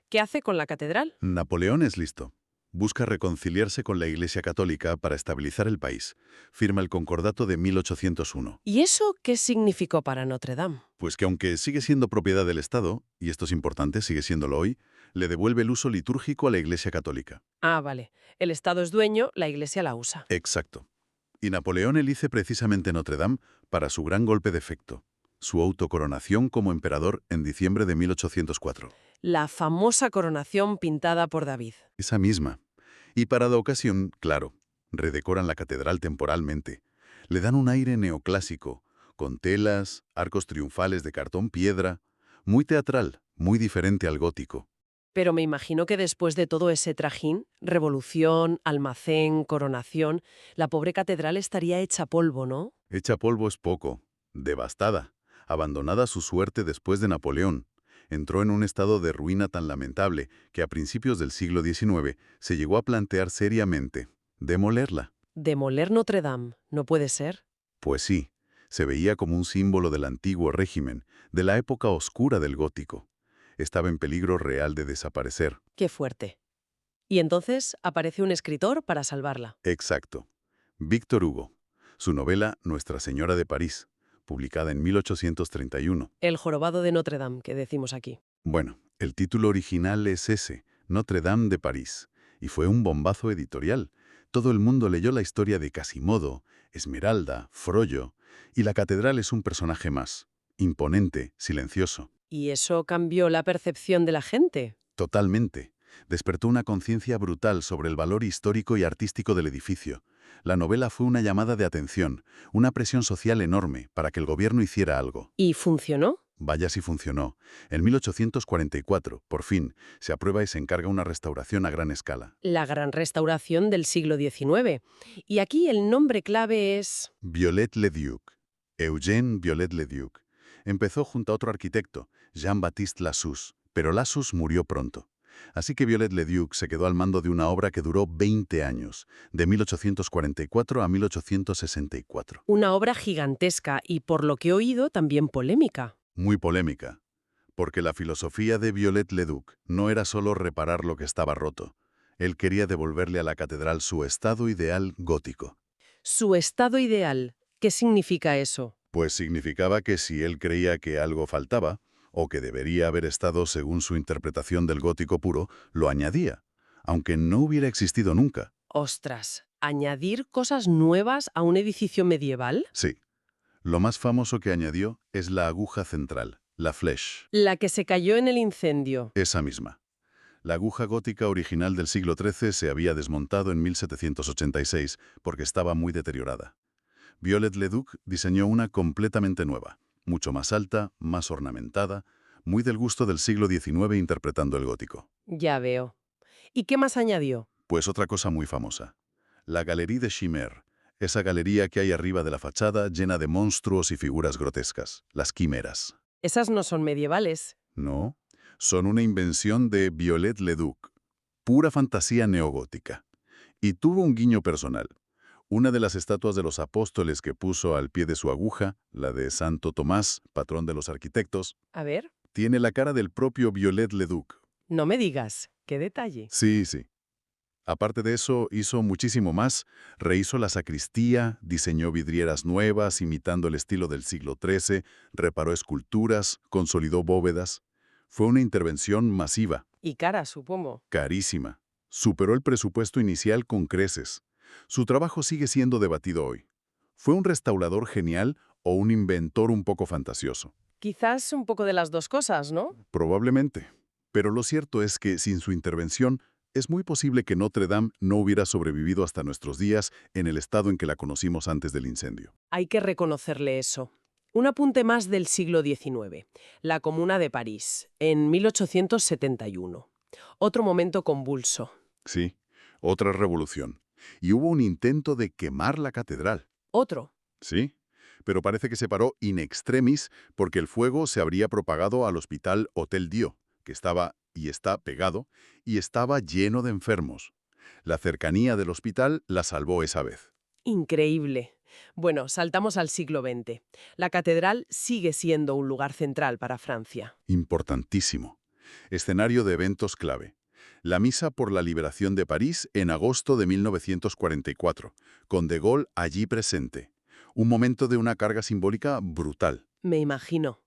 S1: ¿Qué hace con la catedral?
S2: Napoleón es listo. Busca reconciliarse con la Iglesia Católica para estabilizar el país. Firma el Concordato de 1801.
S1: ¿Y eso qué significó para Notre Dame?
S2: Pues que aunque sigue siendo propiedad del Estado, y esto es importante, sigue siéndolo hoy, le devuelve el uso litúrgico a la Iglesia Católica.
S1: Ah, vale. El Estado es dueño, la Iglesia la usa.
S2: Exacto. Y Napoleón elige precisamente Notre Dame para su gran golpe de efecto, su autocoronación como emperador en diciembre de 1804.
S1: La famosa coronación pintada por David.
S2: Esa misma. Y para la ocasión, claro, redecoran la catedral temporalmente. Le dan un aire neoclásico, con telas, arcos triunfales de cartón piedra, muy teatral, muy diferente al gótico.
S1: Pero me imagino que después de todo ese trajín, revolución, almacén, coronación, la pobre catedral estaría hecha polvo, ¿no?
S2: Hecha polvo es poco, devastada, abandonada a su suerte después de Napoleón. Entró en un estado de ruina tan lamentable que a principios del siglo XIX se llegó a plantear seriamente demolerla.
S1: Demoler Notre Dame, ¿no puede ser?
S2: Pues sí, se veía como un símbolo del antiguo régimen, de la época oscura del gótico. Estaba en peligro real de desaparecer.
S1: Qué fuerte. Y entonces aparece un escritor para salvarla.
S2: Exacto. Víctor Hugo. Su novela Nuestra Señora de París, publicada en 1831.
S1: El jorobado de Notre Dame, que decimos aquí.
S2: Bueno, el título original es ese, Notre Dame de París, y fue un bombazo editorial. Todo el mundo leyó la historia de Quasimodo, Esmeralda, Frollo, y la catedral es un personaje más, imponente, silencioso.
S1: ¿Y eso cambió la percepción de la gente?
S2: Totalmente. Despertó una conciencia brutal sobre el valor histórico y artístico del edificio. La novela fue una llamada de atención, una presión social enorme para que el gobierno hiciera algo.
S1: ¿Y funcionó?
S2: Vaya si funcionó. En 1844, por fin, se aprueba y se encarga una restauración a gran escala.
S1: La gran restauración del siglo XIX. Y aquí el nombre clave es...
S2: Viollet-le-Duc. Eugène Viollet-le-Duc. Empezó junto a otro arquitecto, Jean-Baptiste Lassus, pero Lassus murió pronto. Así que Viollet-le-Duc se quedó al mando de una obra que duró 20 años, de 1844 a 1864.
S1: Una obra gigantesca y, por lo que he oído, también polémica.
S2: Muy polémica, porque la filosofía de Viollet-le-Duc no era solo reparar lo que estaba roto. Él quería devolverle a la catedral su estado ideal gótico.
S1: Su estado ideal. ¿Qué significa eso?
S2: Pues significaba que si él creía que algo faltaba, o que debería haber estado según su interpretación del gótico puro, lo añadía, aunque no hubiera existido nunca.
S1: Ostras, ¿añadir cosas nuevas a un edificio medieval?
S2: Sí. Lo más famoso que añadió es la aguja central, la flèche.
S1: La que se cayó en el incendio.
S2: Esa misma. La aguja gótica original del siglo XIII se había desmontado en 1786 porque estaba muy deteriorada. Viollet-le-Duc diseñó una completamente nueva, mucho más alta, más ornamentada, muy del gusto del siglo XIX interpretando el gótico.
S1: Ya veo. ¿Y qué más añadió?
S2: Pues otra cosa muy famosa. La Galerie de Chimère, esa galería que hay arriba de la fachada llena de monstruos y figuras grotescas, las quimeras.
S1: Esas no son medievales.
S2: No, son una invención de Viollet-le-Duc, pura fantasía neogótica. Y tuvo un guiño personal. Una de las estatuas de los apóstoles que puso al pie de su aguja, la de Santo Tomás, patrón de los arquitectos,
S1: A ver,
S2: tiene la cara del propio Viollet-le-Duc.
S1: no me digas. ¿Qué detalle?
S2: Sí, sí.
S3: Aparte de eso, hizo muchísimo más. Rehizo la sacristía, diseñó vidrieras nuevas imitando el estilo del siglo XIII, reparó esculturas, consolidó bóvedas. Fue una intervención masiva,
S1: Y cara, supongo.
S3: carísima. Superó el presupuesto inicial con creces. Su trabajo sigue siendo debatido hoy. ¿Fue un restaurador genial o un inventor un poco fantasioso?
S1: Quizás un poco de las dos cosas, ¿no?
S3: Probablemente. Pero lo cierto es que sin su intervención, es muy posible que Notre Dame no hubiera sobrevivido hasta nuestros días en el estado en que la conocimos antes del incendio.
S1: Hay que reconocerle eso. Un apunte más del siglo XIX. La Comuna de París, en 1871. Otro momento convulso.
S3: Sí, otra revolución. Y hubo un intento de quemar la catedral.
S1: Otro.
S3: Sí, pero parece que se paró in extremis porque el fuego se habría propagado al hospital Hotel Dieu, que estaba y está pegado, y estaba lleno de enfermos. La cercanía del hospital la salvó esa vez.
S1: Increíble. Bueno, saltamos al siglo XX. La catedral sigue siendo un lugar central para Francia.
S3: Importantísimo. Escenario de eventos clave. La Misa por la Liberación de París en agosto de 1944, con De Gaulle allí presente. Un momento de una carga simbólica brutal.
S1: Me imagino.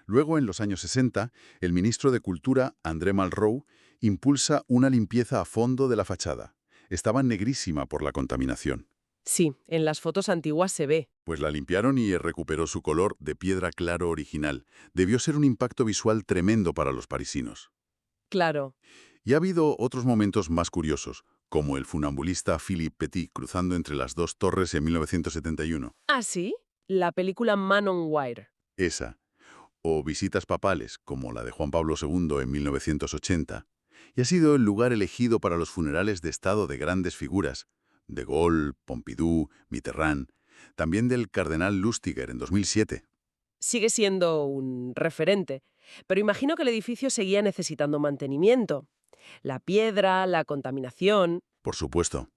S3: Luego, en los años 60, el ministro de Cultura, André Malraux, impulsa una limpieza a fondo de la fachada. Estaba negrísima por la contaminación.
S1: Sí, en las fotos antiguas se ve.
S3: Pues la limpiaron y recuperó su color de piedra claro original. Debió ser un impacto visual tremendo para los parisinos.
S1: Claro.
S3: Y ha habido otros momentos más curiosos, como el funambulista Philippe Petit cruzando entre las dos torres en 1971.
S1: ¿Ah, sí? La película Man on Wire.
S3: Esa. O visitas papales, como la de Juan Pablo II en 1980. Y ha sido el lugar elegido para los funerales de Estado de grandes figuras. De Gaulle, Pompidou, Mitterrand. También del cardenal Lustiger en 2007.
S1: Sigue siendo un referente, pero imagino que el edificio seguía necesitando mantenimiento. La piedra, la contaminación.
S3: Por supuesto.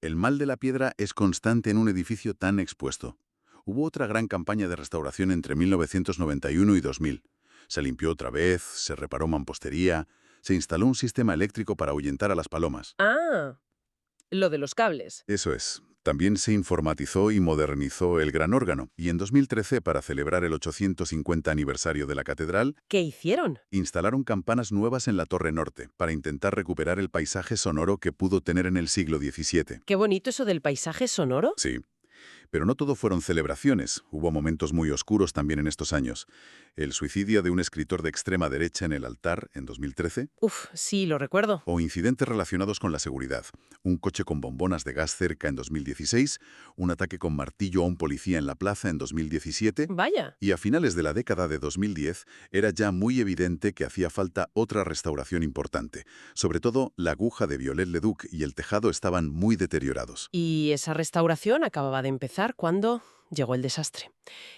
S3: El mal de la piedra es constante en un edificio tan expuesto. Hubo otra gran campaña de restauración entre 1991 y 2000. Se limpió otra vez, se reparó mampostería, se instaló un sistema eléctrico para ahuyentar a las palomas.
S1: Ah, lo de los cables.
S3: Eso es. También se informatizó y modernizó el gran órgano. Y en 2013, para celebrar el 850 aniversario de la catedral,
S1: ¿Qué hicieron?
S3: instalaron campanas nuevas en la Torre Norte para intentar recuperar el paisaje sonoro que pudo tener en el siglo XVII.
S1: Qué bonito eso del paisaje sonoro.
S3: Sí. Pero no todo fueron celebraciones, hubo momentos muy oscuros también en estos años. El suicidio de un escritor de extrema derecha en el altar en 2013,
S1: Uf, sí, lo recuerdo.
S3: o incidentes relacionados con la seguridad. Un coche con bombonas de gas cerca en 2016, un ataque con martillo a un policía en la plaza en 2017,
S1: Vaya.
S3: y a finales de la década de 2010 era ya muy evidente que hacía falta otra restauración importante. Sobre todo, la aguja de Viollet-le-Duc y el tejado estaban muy deteriorados.
S1: Y esa restauración acababa de empezar cuando llegó el desastre.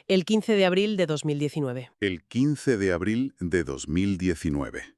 S1: El 15 de abril de 2019.
S3: El 15 de abril de 2019.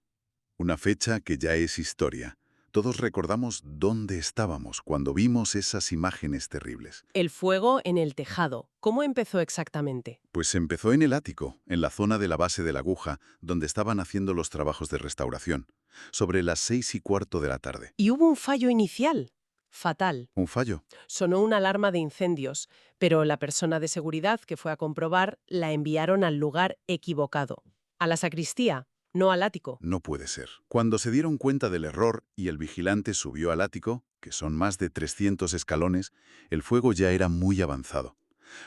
S3: Una fecha que ya es historia. Todos recordamos dónde estábamos cuando vimos esas imágenes terribles.
S1: El fuego en el tejado. ¿Cómo empezó exactamente?
S3: Pues empezó en el ático, en la zona de la base de la aguja, donde estaban haciendo los trabajos de restauración, sobre las 6:15 de la tarde.
S1: Y hubo un fallo inicial. Fatal.
S3: ¿Un fallo?
S1: Sonó una alarma de incendios, pero la persona de seguridad que fue a comprobar la enviaron al lugar equivocado. A la sacristía, no al ático.
S3: No puede ser. Cuando se dieron cuenta del error y el vigilante subió al ático, que son más de 300 escalones, el fuego ya era muy avanzado.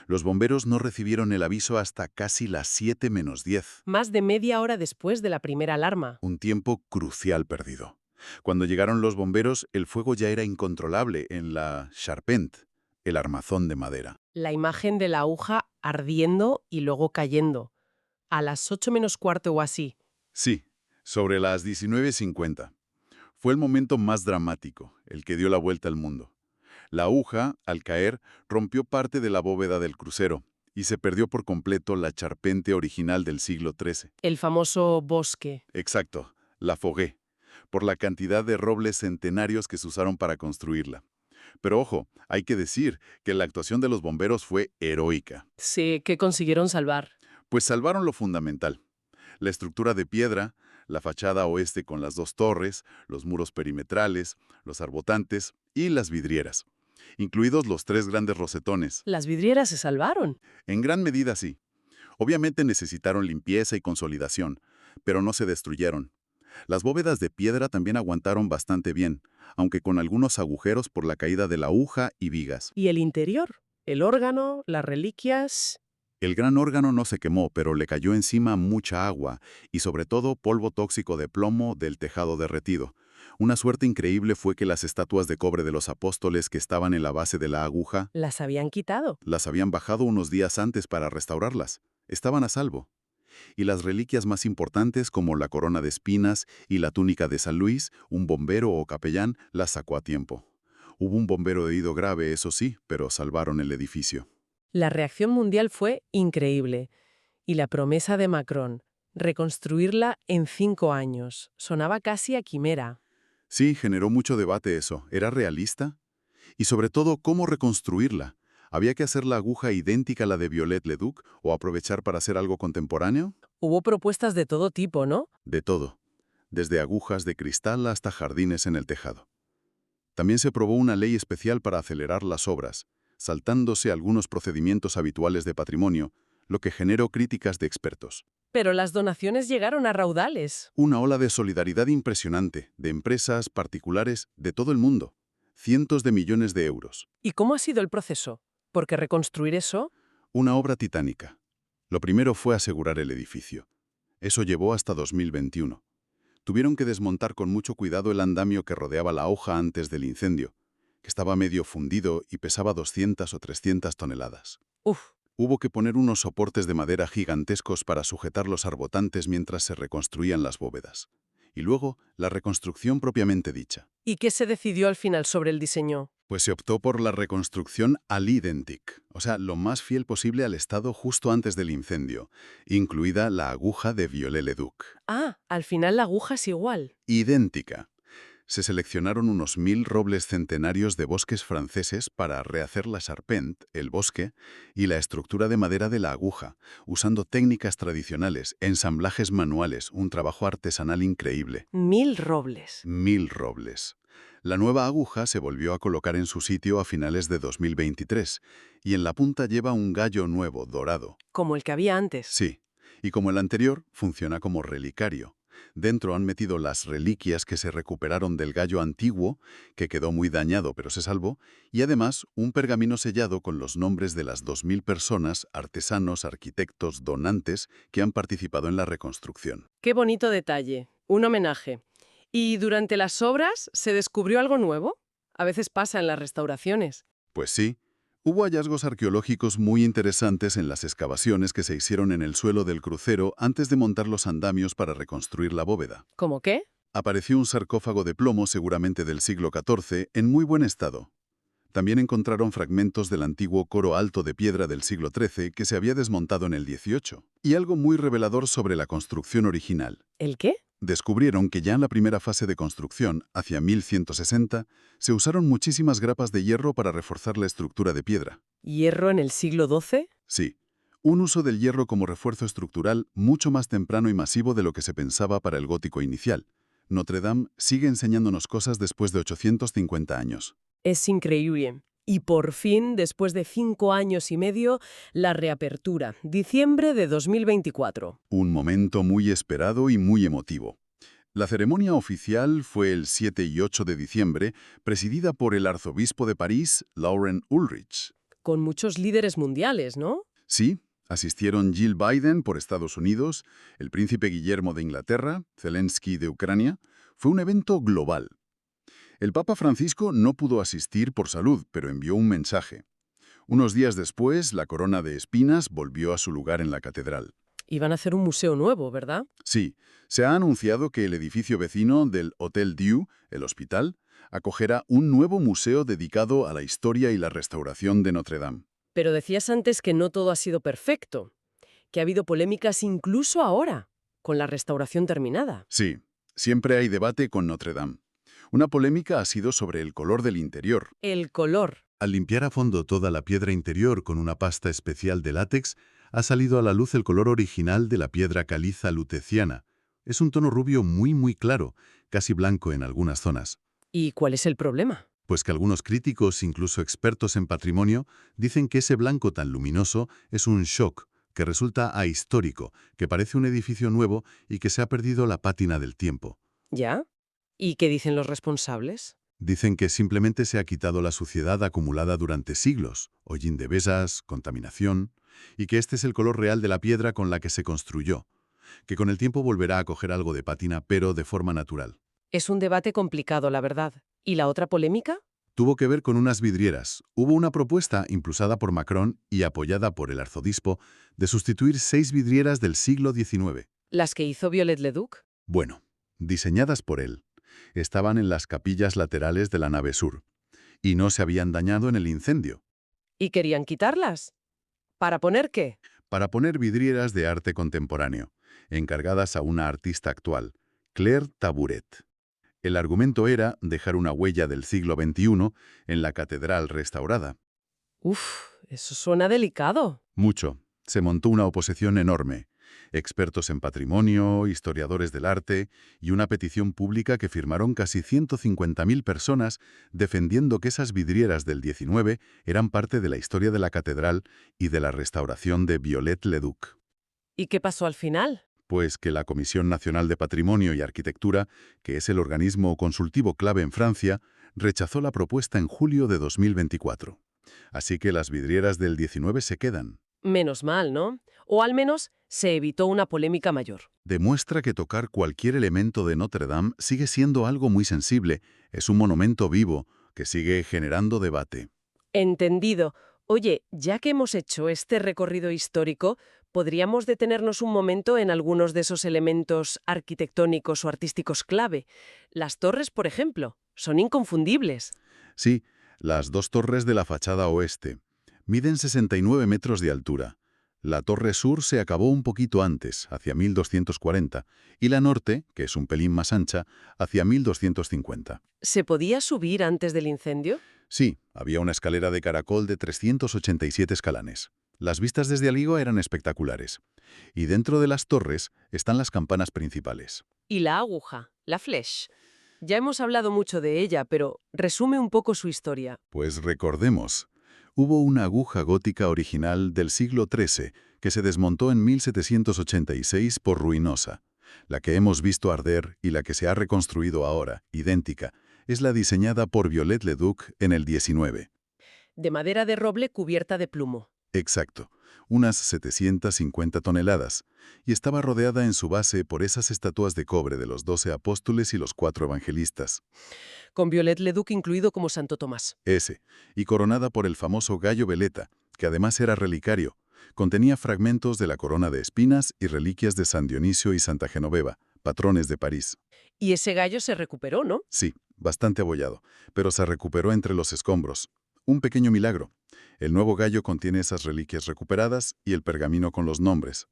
S3: Los bomberos no recibieron el aviso hasta casi las 7:10.
S1: Más de media hora después de la primera alarma.
S3: Un tiempo crucial perdido. Cuando llegaron los bomberos, el fuego ya era incontrolable en la charpente, el armazón de madera.
S1: La imagen de la aguja ardiendo y luego cayendo. A las 8:15 o así.
S3: Sí, sobre las 19:50. Fue el momento más dramático, el que dio la vuelta al mundo. La aguja, al caer, rompió parte de la bóveda del crucero y se perdió por completo la charpente original del siglo XIII.
S1: El famoso bosque.
S3: Exacto, la fogué, por la cantidad de robles centenarios que se usaron para construirla. Pero ojo, hay que decir que la actuación de los bomberos fue heroica.
S1: Sí, que consiguieron salvar.
S3: Pues salvaron lo fundamental. La estructura de piedra,
S2: la fachada oeste con las dos torres, los muros perimetrales, los arbotantes y las vidrieras, incluidos los 3 grandes rosetones.
S1: Las vidrieras se salvaron.
S2: En gran medida sí. Obviamente necesitaron limpieza y consolidación, pero no se destruyeron. Las bóvedas de piedra también aguantaron bastante bien, aunque con algunos agujeros por la caída de la aguja y vigas.
S1: ¿Y el interior? ¿El órgano? ¿Las reliquias?
S2: El gran órgano no se quemó, pero le cayó encima mucha agua y sobre todo polvo tóxico de plomo del tejado derretido. Una suerte increíble fue que las estatuas de cobre de los apóstoles que estaban en la base de la aguja
S1: Las habían quitado.
S2: las habían bajado unos días antes para restaurarlas. Estaban a salvo. Y las reliquias más importantes, como la corona de espinas y la túnica de San Luis, un bombero o capellán las sacó a tiempo. Hubo un bombero herido grave, eso sí, pero salvaron el edificio.
S1: La reacción mundial fue increíble. Y la promesa de Macron, reconstruirla en 5 años, sonaba casi a quimera.
S2: Sí, generó mucho debate eso. ¿Era realista? Y sobre todo, ¿cómo reconstruirla? ¿Había que hacer la aguja idéntica a la de Viollet-le-Duc o aprovechar para hacer algo contemporáneo?
S1: Hubo propuestas de todo tipo, ¿no?
S2: De todo, desde agujas de cristal hasta jardines en el tejado. También se aprobó una ley especial para acelerar las obras, saltándose algunos procedimientos habituales de patrimonio, lo que generó críticas de expertos.
S1: Pero las donaciones llegaron a raudales.
S2: Una ola de solidaridad impresionante, de empresas, particulares, de todo el mundo. Cientos de millones de euros.
S1: ¿Y cómo ha sido el proceso? Porque reconstruir eso...
S2: Una obra titánica. Lo primero fue asegurar el edificio. Eso llevó hasta 2021. Tuvieron que desmontar con mucho cuidado el andamio que rodeaba la hoja antes del incendio, que estaba medio fundido y pesaba 200 o 300 toneladas.
S1: Uf,
S2: Hubo que poner unos soportes de madera gigantescos para sujetar los arbotantes mientras se reconstruían las bóvedas. Y luego, la reconstrucción propiamente dicha.
S1: ¿y qué se decidió al final sobre el diseño?
S2: Pues se optó por la reconstrucción al identic, o sea, lo más fiel posible al estado justo antes del incendio, incluida la aguja de Viollet-le-Duc.
S1: Ah, al final la aguja es igual.
S2: Idéntica. Se seleccionaron unos 1000 robles centenarios de bosques franceses para rehacer la charpente, el bosque, y la estructura de madera de la aguja, usando técnicas tradicionales, ensamblajes manuales, un trabajo artesanal increíble.
S1: 1000 robles.
S2: 1000 robles. La nueva aguja se volvió a colocar en su sitio a finales de 2023, y en la punta lleva un gallo nuevo, dorado.
S1: Como el que había antes.
S2: Sí, y como el anterior, funciona como relicario. Dentro han metido las reliquias que se recuperaron del gallo antiguo, que quedó muy dañado pero se salvó, y además un pergamino sellado con los nombres de las 2000 personas, artesanos, arquitectos, donantes, que han participado en la reconstrucción.
S1: Qué bonito detalle. Un homenaje. ¿Y durante las obras se descubrió algo nuevo? A veces pasa en las restauraciones.
S2: Pues sí, hubo hallazgos arqueológicos muy interesantes en las excavaciones que se hicieron en el suelo del crucero antes de montar los andamios para reconstruir la bóveda.
S1: ¿Cómo qué?
S2: Apareció un sarcófago de plomo, seguramente del siglo XIV, en muy buen estado. También encontraron fragmentos del antiguo coro alto de piedra del siglo XIII que se había desmontado en el XVIII. Y algo muy revelador sobre la construcción original.
S1: ¿El qué?
S2: Descubrieron que ya en la primera fase de construcción, hacia 1160, se usaron muchísimas grapas de hierro para reforzar la estructura de piedra.
S1: ¿Hierro en el siglo XII?
S2: Sí, un uso del hierro como refuerzo estructural mucho más temprano y masivo de lo que se pensaba para el gótico inicial. Notre Dame sigue enseñándonos cosas después de 850 años.
S1: Es increíble. Y por fin, después de 5 años y medio, la reapertura, diciembre de 2024.
S2: Un momento muy esperado y muy emotivo. La ceremonia oficial fue el 7 y 8 de diciembre, presidida por el arzobispo de París, Laurent Ulrich.
S1: Con muchos líderes mundiales, ¿no?
S2: Sí, asistieron Jill Biden por Estados Unidos, el príncipe Guillermo de Inglaterra, Zelensky de Ucrania. Fue un evento global. El Papa Francisco no pudo asistir por salud, pero envió un mensaje. Unos días después, la corona de espinas volvió a su lugar en la catedral.
S1: Iban a hacer un museo nuevo, ¿verdad?
S2: Sí, se ha anunciado que el edificio vecino del Hotel Dieu, el hospital, acogerá un nuevo museo dedicado a la historia y la restauración de Notre Dame.
S1: Pero decías antes que no todo ha sido perfecto, que ha habido polémicas incluso ahora, con la restauración terminada.
S2: Sí, siempre hay debate con Notre Dame. Una polémica ha sido sobre el color del interior.
S1: El color.
S6: Al limpiar a fondo toda la piedra interior con una pasta especial de látex, ha salido a la luz el color original de la piedra caliza luteciana, Es un tono rubio muy claro, casi blanco en algunas zonas.
S1: ¿Y cuál es el problema?
S6: Pues que algunos críticos, incluso expertos en patrimonio, dicen que ese blanco tan luminoso es un shock, que resulta ahistórico, que parece un edificio nuevo y que se ha perdido la pátina del tiempo.
S1: ¿Ya? ¿Y qué dicen los responsables?
S6: Dicen que simplemente se ha quitado la suciedad acumulada durante siglos, hollín de besas, contaminación, y que este es el color real de la piedra con la que se construyó, que con el tiempo volverá a coger algo de pátina, pero de forma natural.
S1: Es un debate complicado, la verdad. ¿Y la otra polémica?
S6: Tuvo que ver con unas vidrieras. Hubo una propuesta impulsada por Macron y apoyada por el arzobispo de sustituir 6 vidrieras del siglo XIX.
S1: ¿Las que hizo Viollet-le-Duc?
S6: Bueno, diseñadas por él. Estaban en las capillas laterales de la nave sur y no se habían dañado en el incendio.
S1: ¿Y querían quitarlas? ¿Para poner qué?
S6: Para poner vidrieras de arte contemporáneo, encargadas a una artista actual, Claire Tabouret. El argumento era dejar una huella del siglo XXI en la catedral restaurada.
S1: Uf, eso suena delicado.
S6: Mucho. Se montó una oposición enorme. Expertos en patrimonio, historiadores del arte y una petición pública que firmaron casi 150.000 personas defendiendo que esas vidrieras del XIX eran parte de la historia de la catedral y de la restauración de Viollet-le-Duc.
S1: ¿Y qué pasó al final?
S6: Pues que la Comisión Nacional de Patrimonio y Arquitectura, que es el organismo consultivo clave en Francia, rechazó la propuesta en julio de 2024. Así que las vidrieras del XIX se quedan.
S1: Menos mal, ¿no? O al menos se evitó una polémica mayor.
S6: Demuestra que tocar cualquier elemento de Notre Dame sigue siendo algo muy sensible. Es un monumento vivo que sigue generando debate.
S1: Entendido. Oye, ya que hemos hecho este recorrido histórico, ¿podríamos detenernos un momento en algunos de esos elementos arquitectónicos o artísticos clave? Las torres, por ejemplo, son inconfundibles.
S6: Sí, las 2 torres de la fachada oeste miden 69 metros de altura. La torre sur se acabó un poquito antes, hacia 1240, y la norte, que es un pelín más ancha, hacia 1250.
S1: ¿Se podía subir antes del incendio?
S6: Sí, había una escalera de caracol de 387 escalanes. Las vistas desde Aligo eran espectaculares. Y dentro de las torres están las campanas principales.
S1: Y la aguja, la flèche. Ya hemos hablado mucho de ella, pero resume un poco su historia.
S6: Pues recordemos, hubo una aguja gótica original del siglo XIII que se desmontó en 1786 por Ruinosa. La que hemos visto arder y la que se ha reconstruido ahora, idéntica, es la diseñada por Viollet-le-Duc en el XIX.
S1: De madera de roble cubierta de plomo.
S6: Exacto, unas 750 toneladas, y estaba rodeada en su base por esas estatuas de cobre de los 12 apóstoles y los 4 evangelistas.
S1: Con Viollet-le-Duc incluido como Santo Tomás.
S6: Ese, y coronada por el famoso gallo veleta, que además era relicario. Contenía fragmentos de la corona de espinas y reliquias de San Dionisio y Santa Genoveva, patrones de París.
S1: Y ese gallo se recuperó, ¿no?
S6: Sí, bastante abollado, pero se recuperó entre los escombros. Un pequeño milagro. El nuevo gallo contiene esas reliquias recuperadas y el pergamino con los nombres.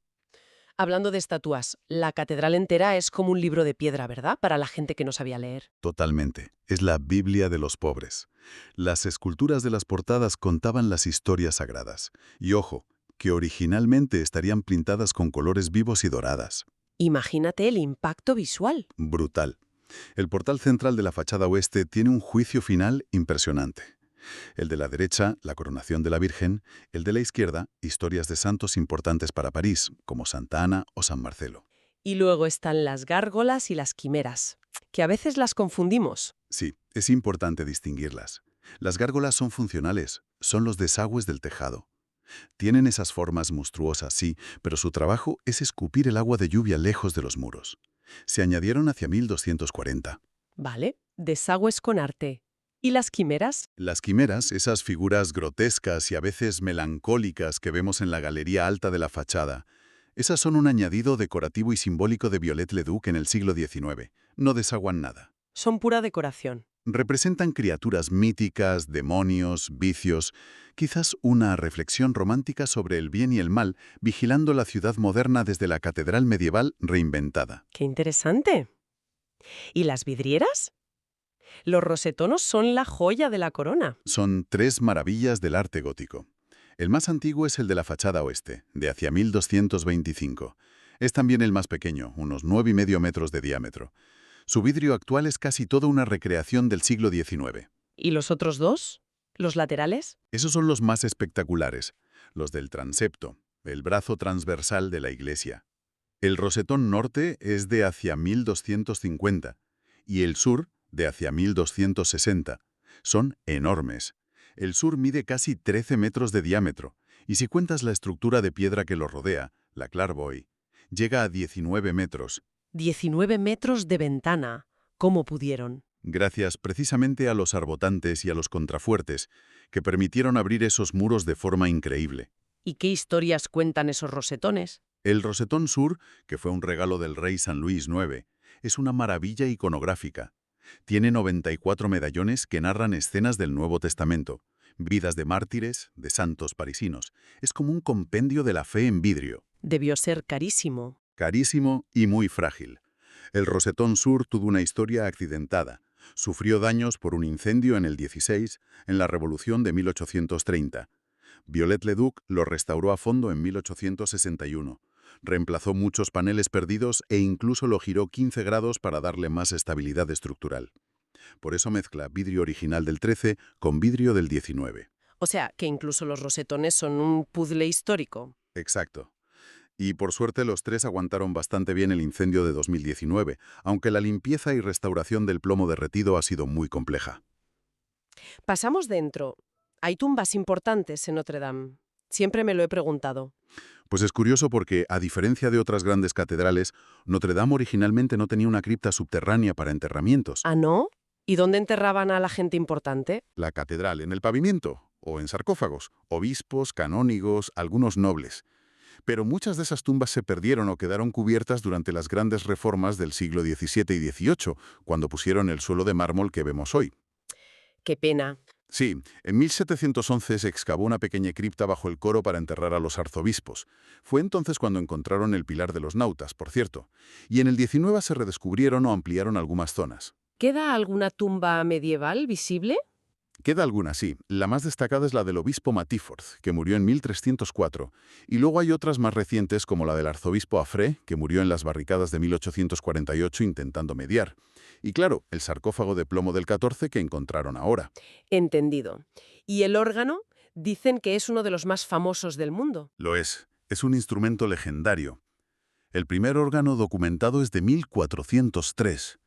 S1: Hablando de estatuas, la catedral entera es como un libro de piedra, ¿verdad? Para la gente que no sabía leer.
S6: Totalmente. Es la Biblia de los pobres. Las esculturas de las portadas contaban las historias sagradas. Y ojo, que originalmente estarían pintadas con colores vivos y doradas.
S1: Imagínate el impacto visual.
S6: Brutal. El portal central de la fachada oeste tiene un juicio final impresionante. El de la derecha, la coronación de la Virgen; el de la izquierda, historias de santos importantes para París, como Santa Ana o San Marcelo.
S1: Y luego están las gárgolas y las quimeras, que a veces las confundimos.
S6: Sí, es importante distinguirlas. Las gárgolas son funcionales, son los desagües del tejado. Tienen esas formas monstruosas, sí, pero su trabajo es escupir el agua de lluvia lejos de los muros. Se añadieron hacia 1240.
S1: Vale, desagües con arte. ¿Y las quimeras?
S6: Las quimeras, esas figuras grotescas y a veces melancólicas que vemos en la galería alta de la fachada, esas son un añadido decorativo y simbólico de Viollet-le-Duc en el siglo XIX. No desaguan nada.
S1: Son pura decoración.
S6: Representan criaturas míticas, demonios, vicios, quizás una reflexión romántica sobre el bien y el mal, vigilando la ciudad moderna desde la catedral medieval reinventada.
S1: ¡Qué interesante! ¿Y las vidrieras? Los rosetonos son la joya de la corona.
S6: Son 3 maravillas del arte gótico. El más antiguo es el de la fachada oeste, de hacia 1225. Es también el más pequeño, unos 9,5 metros de diámetro. Su vidrio actual es casi toda una recreación del siglo XIX.
S1: ¿Y los otros dos? ¿Los laterales?
S6: Esos son los más espectaculares, los del transepto, el brazo transversal de la iglesia. El rosetón norte es de hacia 1250 y el sur de hacia 1260. Son enormes. El sur mide casi 13 metros de diámetro, y si cuentas la estructura de piedra que lo rodea, la clarbouy, llega a 19 metros.
S1: 19 metros de ventana. ¿Cómo pudieron?
S6: Gracias precisamente a los arbotantes y a los contrafuertes, que permitieron abrir esos muros de forma increíble.
S1: ¿Y qué historias cuentan esos rosetones?
S6: El rosetón sur, que fue un regalo del rey San Luis IX, es una maravilla iconográfica. Tiene 94 medallones que narran escenas del Nuevo Testamento, vidas de mártires, de santos parisinos. Es como un compendio de la fe en vidrio.
S1: Debió ser carísimo.
S6: Carísimo y muy frágil. El rosetón sur tuvo una historia accidentada. Sufrió daños por un incendio en el 16, en la Revolución de 1830. Viollet-le-Duc lo restauró a fondo en 1861. Reemplazó muchos paneles perdidos e incluso lo giró 15 grados para darle más estabilidad estructural. Por eso mezcla vidrio original del 13 con vidrio del 19.
S1: O sea, que incluso los rosetones son un puzzle histórico.
S6: Exacto. Y por suerte los tres aguantaron bastante bien el incendio de 2019, aunque la limpieza y restauración del plomo derretido ha sido muy compleja.
S1: Pasamos dentro. Hay tumbas importantes en Notre Dame. Siempre me lo he preguntado.
S6: Pues es curioso porque, a diferencia de otras grandes catedrales, Notre Dame originalmente no tenía una cripta subterránea para enterramientos.
S1: ¿Ah, no? ¿Y dónde enterraban a la gente importante?
S6: La catedral en el pavimento, o en sarcófagos, obispos, canónigos, algunos nobles. Pero muchas de esas tumbas se perdieron o quedaron cubiertas durante las grandes reformas del siglo XVII y XVIII, cuando pusieron el suelo de mármol que vemos hoy.
S1: Qué pena.
S6: Sí, en 1711 se excavó una pequeña cripta bajo el coro para enterrar a los arzobispos. Fue entonces cuando encontraron el pilar de los nautas, por cierto. Y en el 19 se redescubrieron o ampliaron algunas zonas.
S1: ¿Queda alguna tumba medieval visible?
S6: Queda alguna, sí. La más destacada es la del obispo Matifort, que murió en 1304. Y luego hay otras más recientes, como la del arzobispo Affray, que murió en las barricadas de 1848 intentando mediar. Y claro, el sarcófago de plomo del 14 que encontraron ahora.
S1: Entendido. ¿Y el órgano? Dicen que es uno de los más famosos del mundo.
S6: Lo es. Es un instrumento legendario. El primer órgano documentado es de 1403.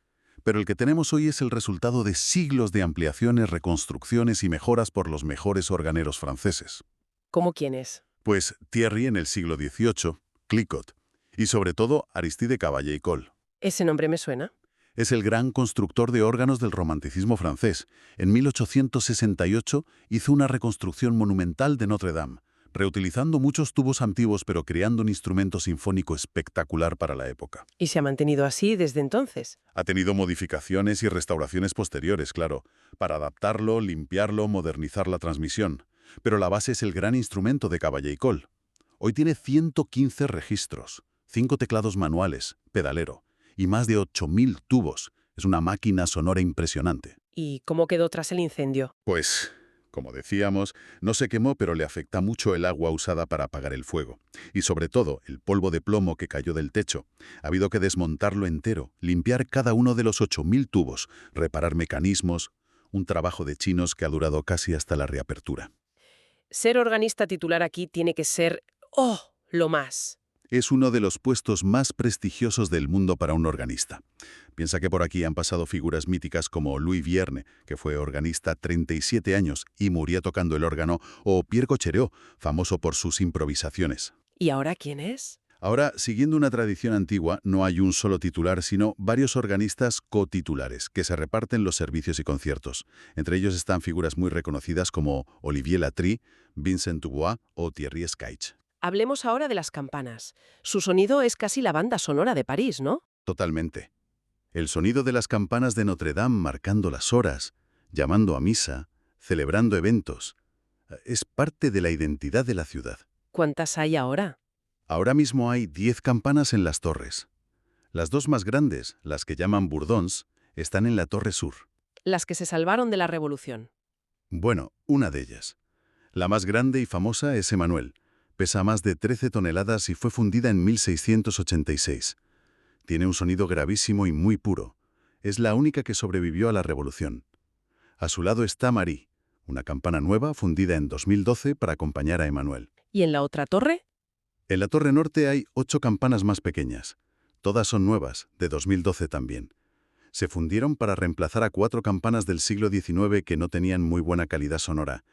S6: Pero el que tenemos hoy es el resultado de siglos de ampliaciones, reconstrucciones y mejoras por los mejores organeros franceses.
S1: ¿Cómo quién es?
S6: Pues Thierry en el siglo XVIII, Clicquot, y sobre todo Aristide Cavaillé-Coll.
S1: Ese nombre me suena.
S6: Es el gran constructor de órganos del romanticismo francés. En 1868 hizo una reconstrucción monumental de Notre Dame, reutilizando muchos tubos antiguos pero creando un instrumento sinfónico espectacular para la época.
S1: ¿Y se ha mantenido así desde entonces?
S6: Ha tenido modificaciones y restauraciones posteriores, claro, para adaptarlo, limpiarlo, modernizar la transmisión. Pero la base es el gran instrumento de Cavaillé-Coll. Hoy tiene 115 registros, 5 teclados manuales, pedalero, y más de 8.000 tubos. Es una máquina sonora impresionante.
S1: ¿Y cómo quedó tras el incendio?
S6: Pues, como decíamos, no se quemó, pero le afecta mucho el agua usada para apagar el fuego. Y sobre todo, el polvo de plomo que cayó del techo. Ha habido que desmontarlo entero, limpiar cada uno de los 8.000 tubos, reparar mecanismos, un trabajo de chinos que ha durado casi hasta la reapertura.
S1: Ser organista titular aquí tiene que ser, ¡oh!, lo más.
S6: Es uno de los puestos más prestigiosos del mundo para un organista. Piensa que por aquí han pasado figuras míticas como Louis Vierne, que fue organista 37 años y murió tocando el órgano, o Pierre Cochereau, famoso por sus improvisaciones.
S1: ¿Y ahora quién es?
S6: Ahora, siguiendo una tradición antigua, no hay un solo titular, sino varios organistas cotitulares, que se reparten los servicios y conciertos. Entre ellos están figuras muy reconocidas como Olivier Latry, Vincent Dubois o Thierry Scaich.
S1: Hablemos ahora de las campanas. Su sonido es casi la banda sonora de París, ¿no?
S6: Totalmente. El sonido de las campanas de Notre Dame marcando las horas, llamando a misa, celebrando eventos, es parte de la identidad de la ciudad.
S1: ¿Cuántas hay ahora?
S6: Ahora mismo hay 10 campanas en las torres. Las dos más grandes, las que llaman bourdons, están en la torre sur.
S1: Las que se salvaron de la Revolución.
S6: Bueno, una de ellas. La más grande y famosa es Emmanuel, Pesa más de 13 toneladas y fue fundida en 1686. Tiene un sonido gravísimo y muy puro. Es la única que sobrevivió a la Revolución. A su lado está Marie, una campana nueva fundida en 2012 para acompañar a Emmanuel.
S1: ¿Y en la otra torre?
S6: En la torre norte hay 8 campanas más pequeñas. Todas son nuevas, de 2012 también. Se fundieron para reemplazar a 4 campanas del siglo XIX que no tenían muy buena calidad sonora,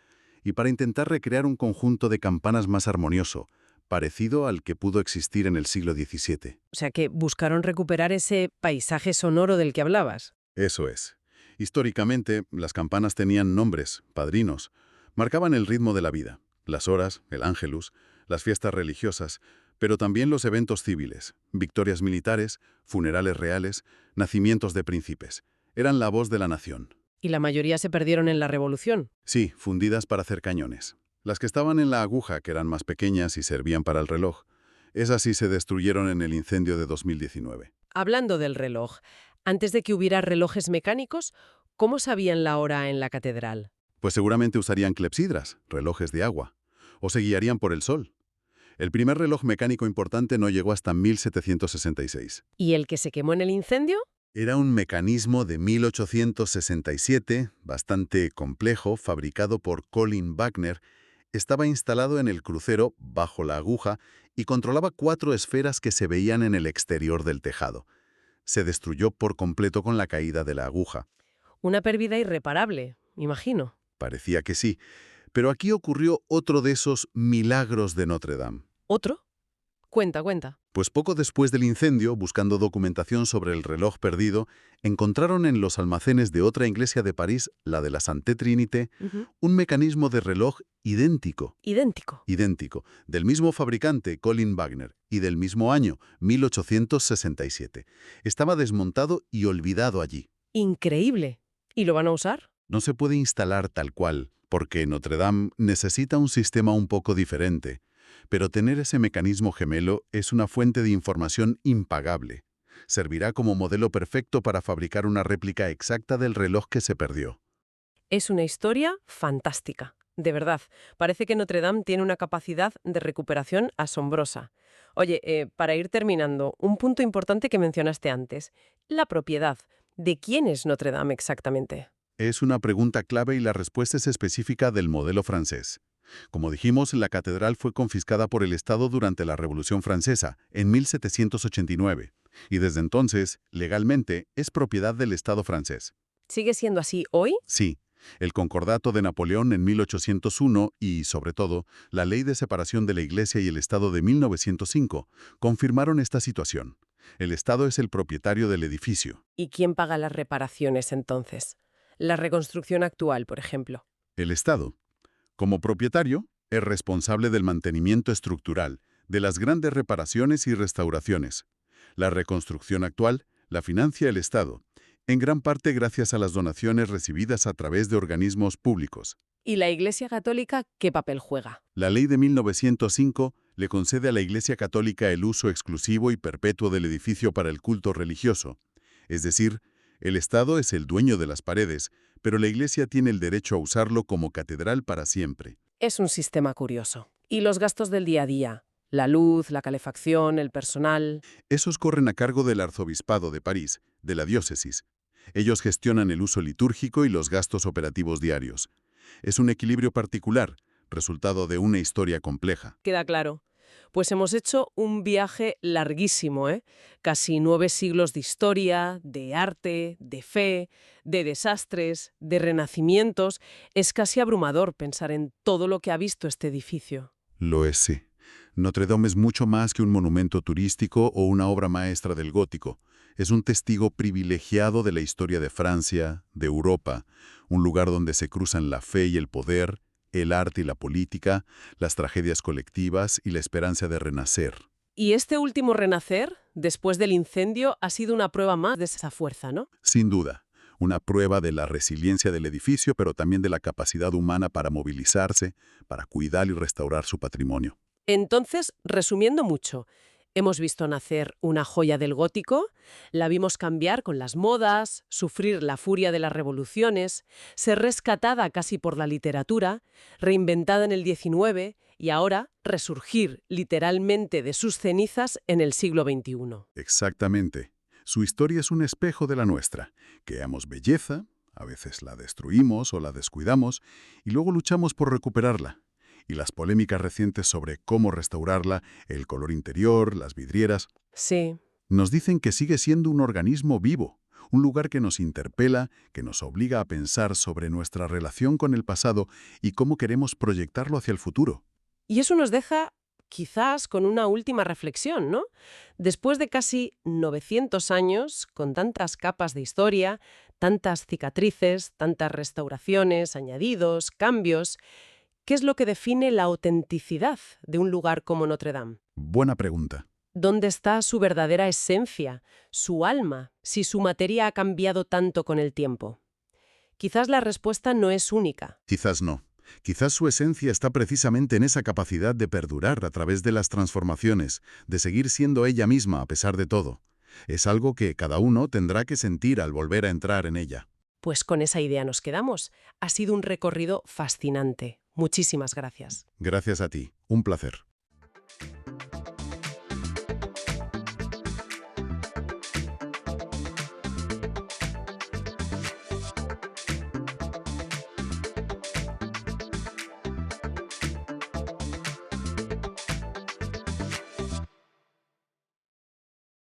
S6: y para intentar recrear un conjunto de campanas más armonioso, parecido al que pudo existir en el siglo XVII.
S1: O sea que buscaron recuperar ese paisaje sonoro del que hablabas.
S6: Eso es. Históricamente, las campanas tenían nombres, padrinos, marcaban el ritmo de la vida, las horas, el ángelus, las fiestas religiosas, pero también los eventos civiles, victorias militares, funerales reales, nacimientos de príncipes. Eran la voz de la nación.
S1: ¿Y la mayoría se perdieron en la Revolución?
S6: Sí, fundidas para hacer cañones. Las que estaban en la aguja, que eran más pequeñas y servían para el reloj, esas sí se destruyeron en el incendio de 2019.
S1: Hablando del reloj, antes de que hubiera relojes mecánicos, ¿cómo sabían la hora en la catedral?
S6: Pues seguramente usarían clepsidras, relojes de agua, o se guiarían por el sol. El primer reloj mecánico importante no llegó hasta 1766.
S1: ¿Y el que se quemó en el incendio?
S6: Era un mecanismo de 1867, bastante complejo, fabricado por Colin Wagner. Estaba instalado en el crucero, bajo la aguja, y controlaba 4 esferas que se veían en el exterior del tejado. Se destruyó por completo con la caída de la aguja.
S1: Una pérdida irreparable, imagino.
S6: Parecía que sí, pero aquí ocurrió otro de esos milagros de Notre Dame.
S1: ¿Otro? Cuenta.
S6: Pues poco después del incendio, buscando documentación sobre el reloj perdido, encontraron en los almacenes de otra iglesia de París, la de la Sainte Trinité, un mecanismo de reloj idéntico, del mismo fabricante, Colin Wagner, y del mismo año, 1867. Estaba desmontado y olvidado allí.
S1: Increíble. ¿Y lo van a usar?
S6: No se puede instalar tal cual, porque Notre Dame necesita un sistema un poco diferente. Pero tener ese mecanismo gemelo es una fuente de información impagable. Servirá como modelo perfecto para fabricar una réplica exacta del reloj que se perdió.
S1: Es una historia fantástica. De verdad, parece que Notre Dame tiene una capacidad de recuperación asombrosa. Oye, para ir terminando, un punto importante que mencionaste antes, la propiedad. ¿De quién es Notre Dame exactamente?
S6: Es una pregunta clave y la respuesta es específica del modelo francés. Como dijimos, la catedral fue confiscada por el Estado durante la Revolución Francesa, en 1789, y desde entonces, legalmente, es propiedad del Estado francés.
S1: ¿Sigue siendo así hoy?
S6: Sí. El Concordato de Napoleón en 1801 y, sobre todo, la Ley de Separación de la Iglesia y el Estado de 1905 confirmaron esta situación. El Estado es el propietario del edificio.
S1: ¿Y quién paga las reparaciones entonces? La reconstrucción actual, por ejemplo.
S6: El Estado. Como propietario, es responsable del mantenimiento estructural, de las grandes reparaciones y restauraciones. La reconstrucción actual la financia el Estado, en gran parte gracias a las donaciones recibidas a través de organismos públicos.
S1: ¿Y la Iglesia Católica qué papel juega?
S6: La ley de 1905 le concede a la Iglesia Católica el uso exclusivo y perpetuo del edificio para el culto religioso. Es decir, el Estado es el dueño de las paredes, pero la Iglesia tiene el derecho a usarlo como catedral para siempre.
S1: Es un sistema curioso. ¿Y los gastos del día a día? La luz, la calefacción, el personal.
S6: Esos corren a cargo del Arzobispado de París, de la diócesis. Ellos gestionan el uso litúrgico y los gastos operativos diarios. Es un equilibrio particular, resultado de una historia compleja.
S1: Queda claro. Pues hemos hecho un viaje larguísimo, ¿eh? Casi 9 siglos de historia, de arte, de fe, de desastres, de renacimientos. Es casi abrumador pensar en todo lo que ha visto este edificio.
S6: Lo es, sí. Notre Dame es mucho más que un monumento turístico o una obra maestra del gótico. Es un testigo privilegiado de la historia de Francia, de Europa, un lugar donde se cruzan la fe y el poder, el arte y la política, las tragedias colectivas y la esperanza de renacer.
S1: Y este último renacer, después del incendio, ha sido una prueba más de esa fuerza, ¿no?
S6: Sin duda, una prueba de la resiliencia del edificio, pero también de la capacidad humana para movilizarse, para cuidar y restaurar su patrimonio.
S1: Entonces, resumiendo mucho, hemos visto nacer una joya del gótico, la vimos cambiar con las modas, sufrir la furia de las revoluciones, ser rescatada casi por la literatura, reinventada en el XIX y ahora resurgir literalmente de sus cenizas en el siglo XXI.
S6: Exactamente. Su historia es un espejo de la nuestra. Creamos belleza, a veces la destruimos o la descuidamos, y luego luchamos por recuperarla. Y las polémicas recientes sobre cómo restaurarla, el color interior, las vidrieras,
S1: Sí.
S6: nos dicen que sigue siendo un organismo vivo, un lugar que nos interpela, que nos obliga a pensar sobre nuestra relación con el pasado y cómo queremos proyectarlo hacia el futuro.
S1: Y eso nos deja quizás con una última reflexión, ¿no? Después de casi 900 años, con tantas capas de historia, tantas cicatrices, tantas restauraciones, añadidos, cambios, ¿qué es lo que define la autenticidad de un lugar como Notre Dame?
S6: Buena pregunta.
S1: ¿Dónde está su verdadera esencia, su alma, si su materia ha cambiado tanto con el tiempo? Quizás la respuesta no es única.
S6: Quizás no. Quizás su esencia está precisamente en esa capacidad de perdurar a través de las transformaciones, de seguir siendo ella misma a pesar de todo. Es algo que cada uno tendrá que sentir al volver a entrar en ella.
S1: Pues con esa idea nos quedamos. Ha sido un recorrido fascinante. Muchísimas gracias.
S6: Gracias a ti. Un placer.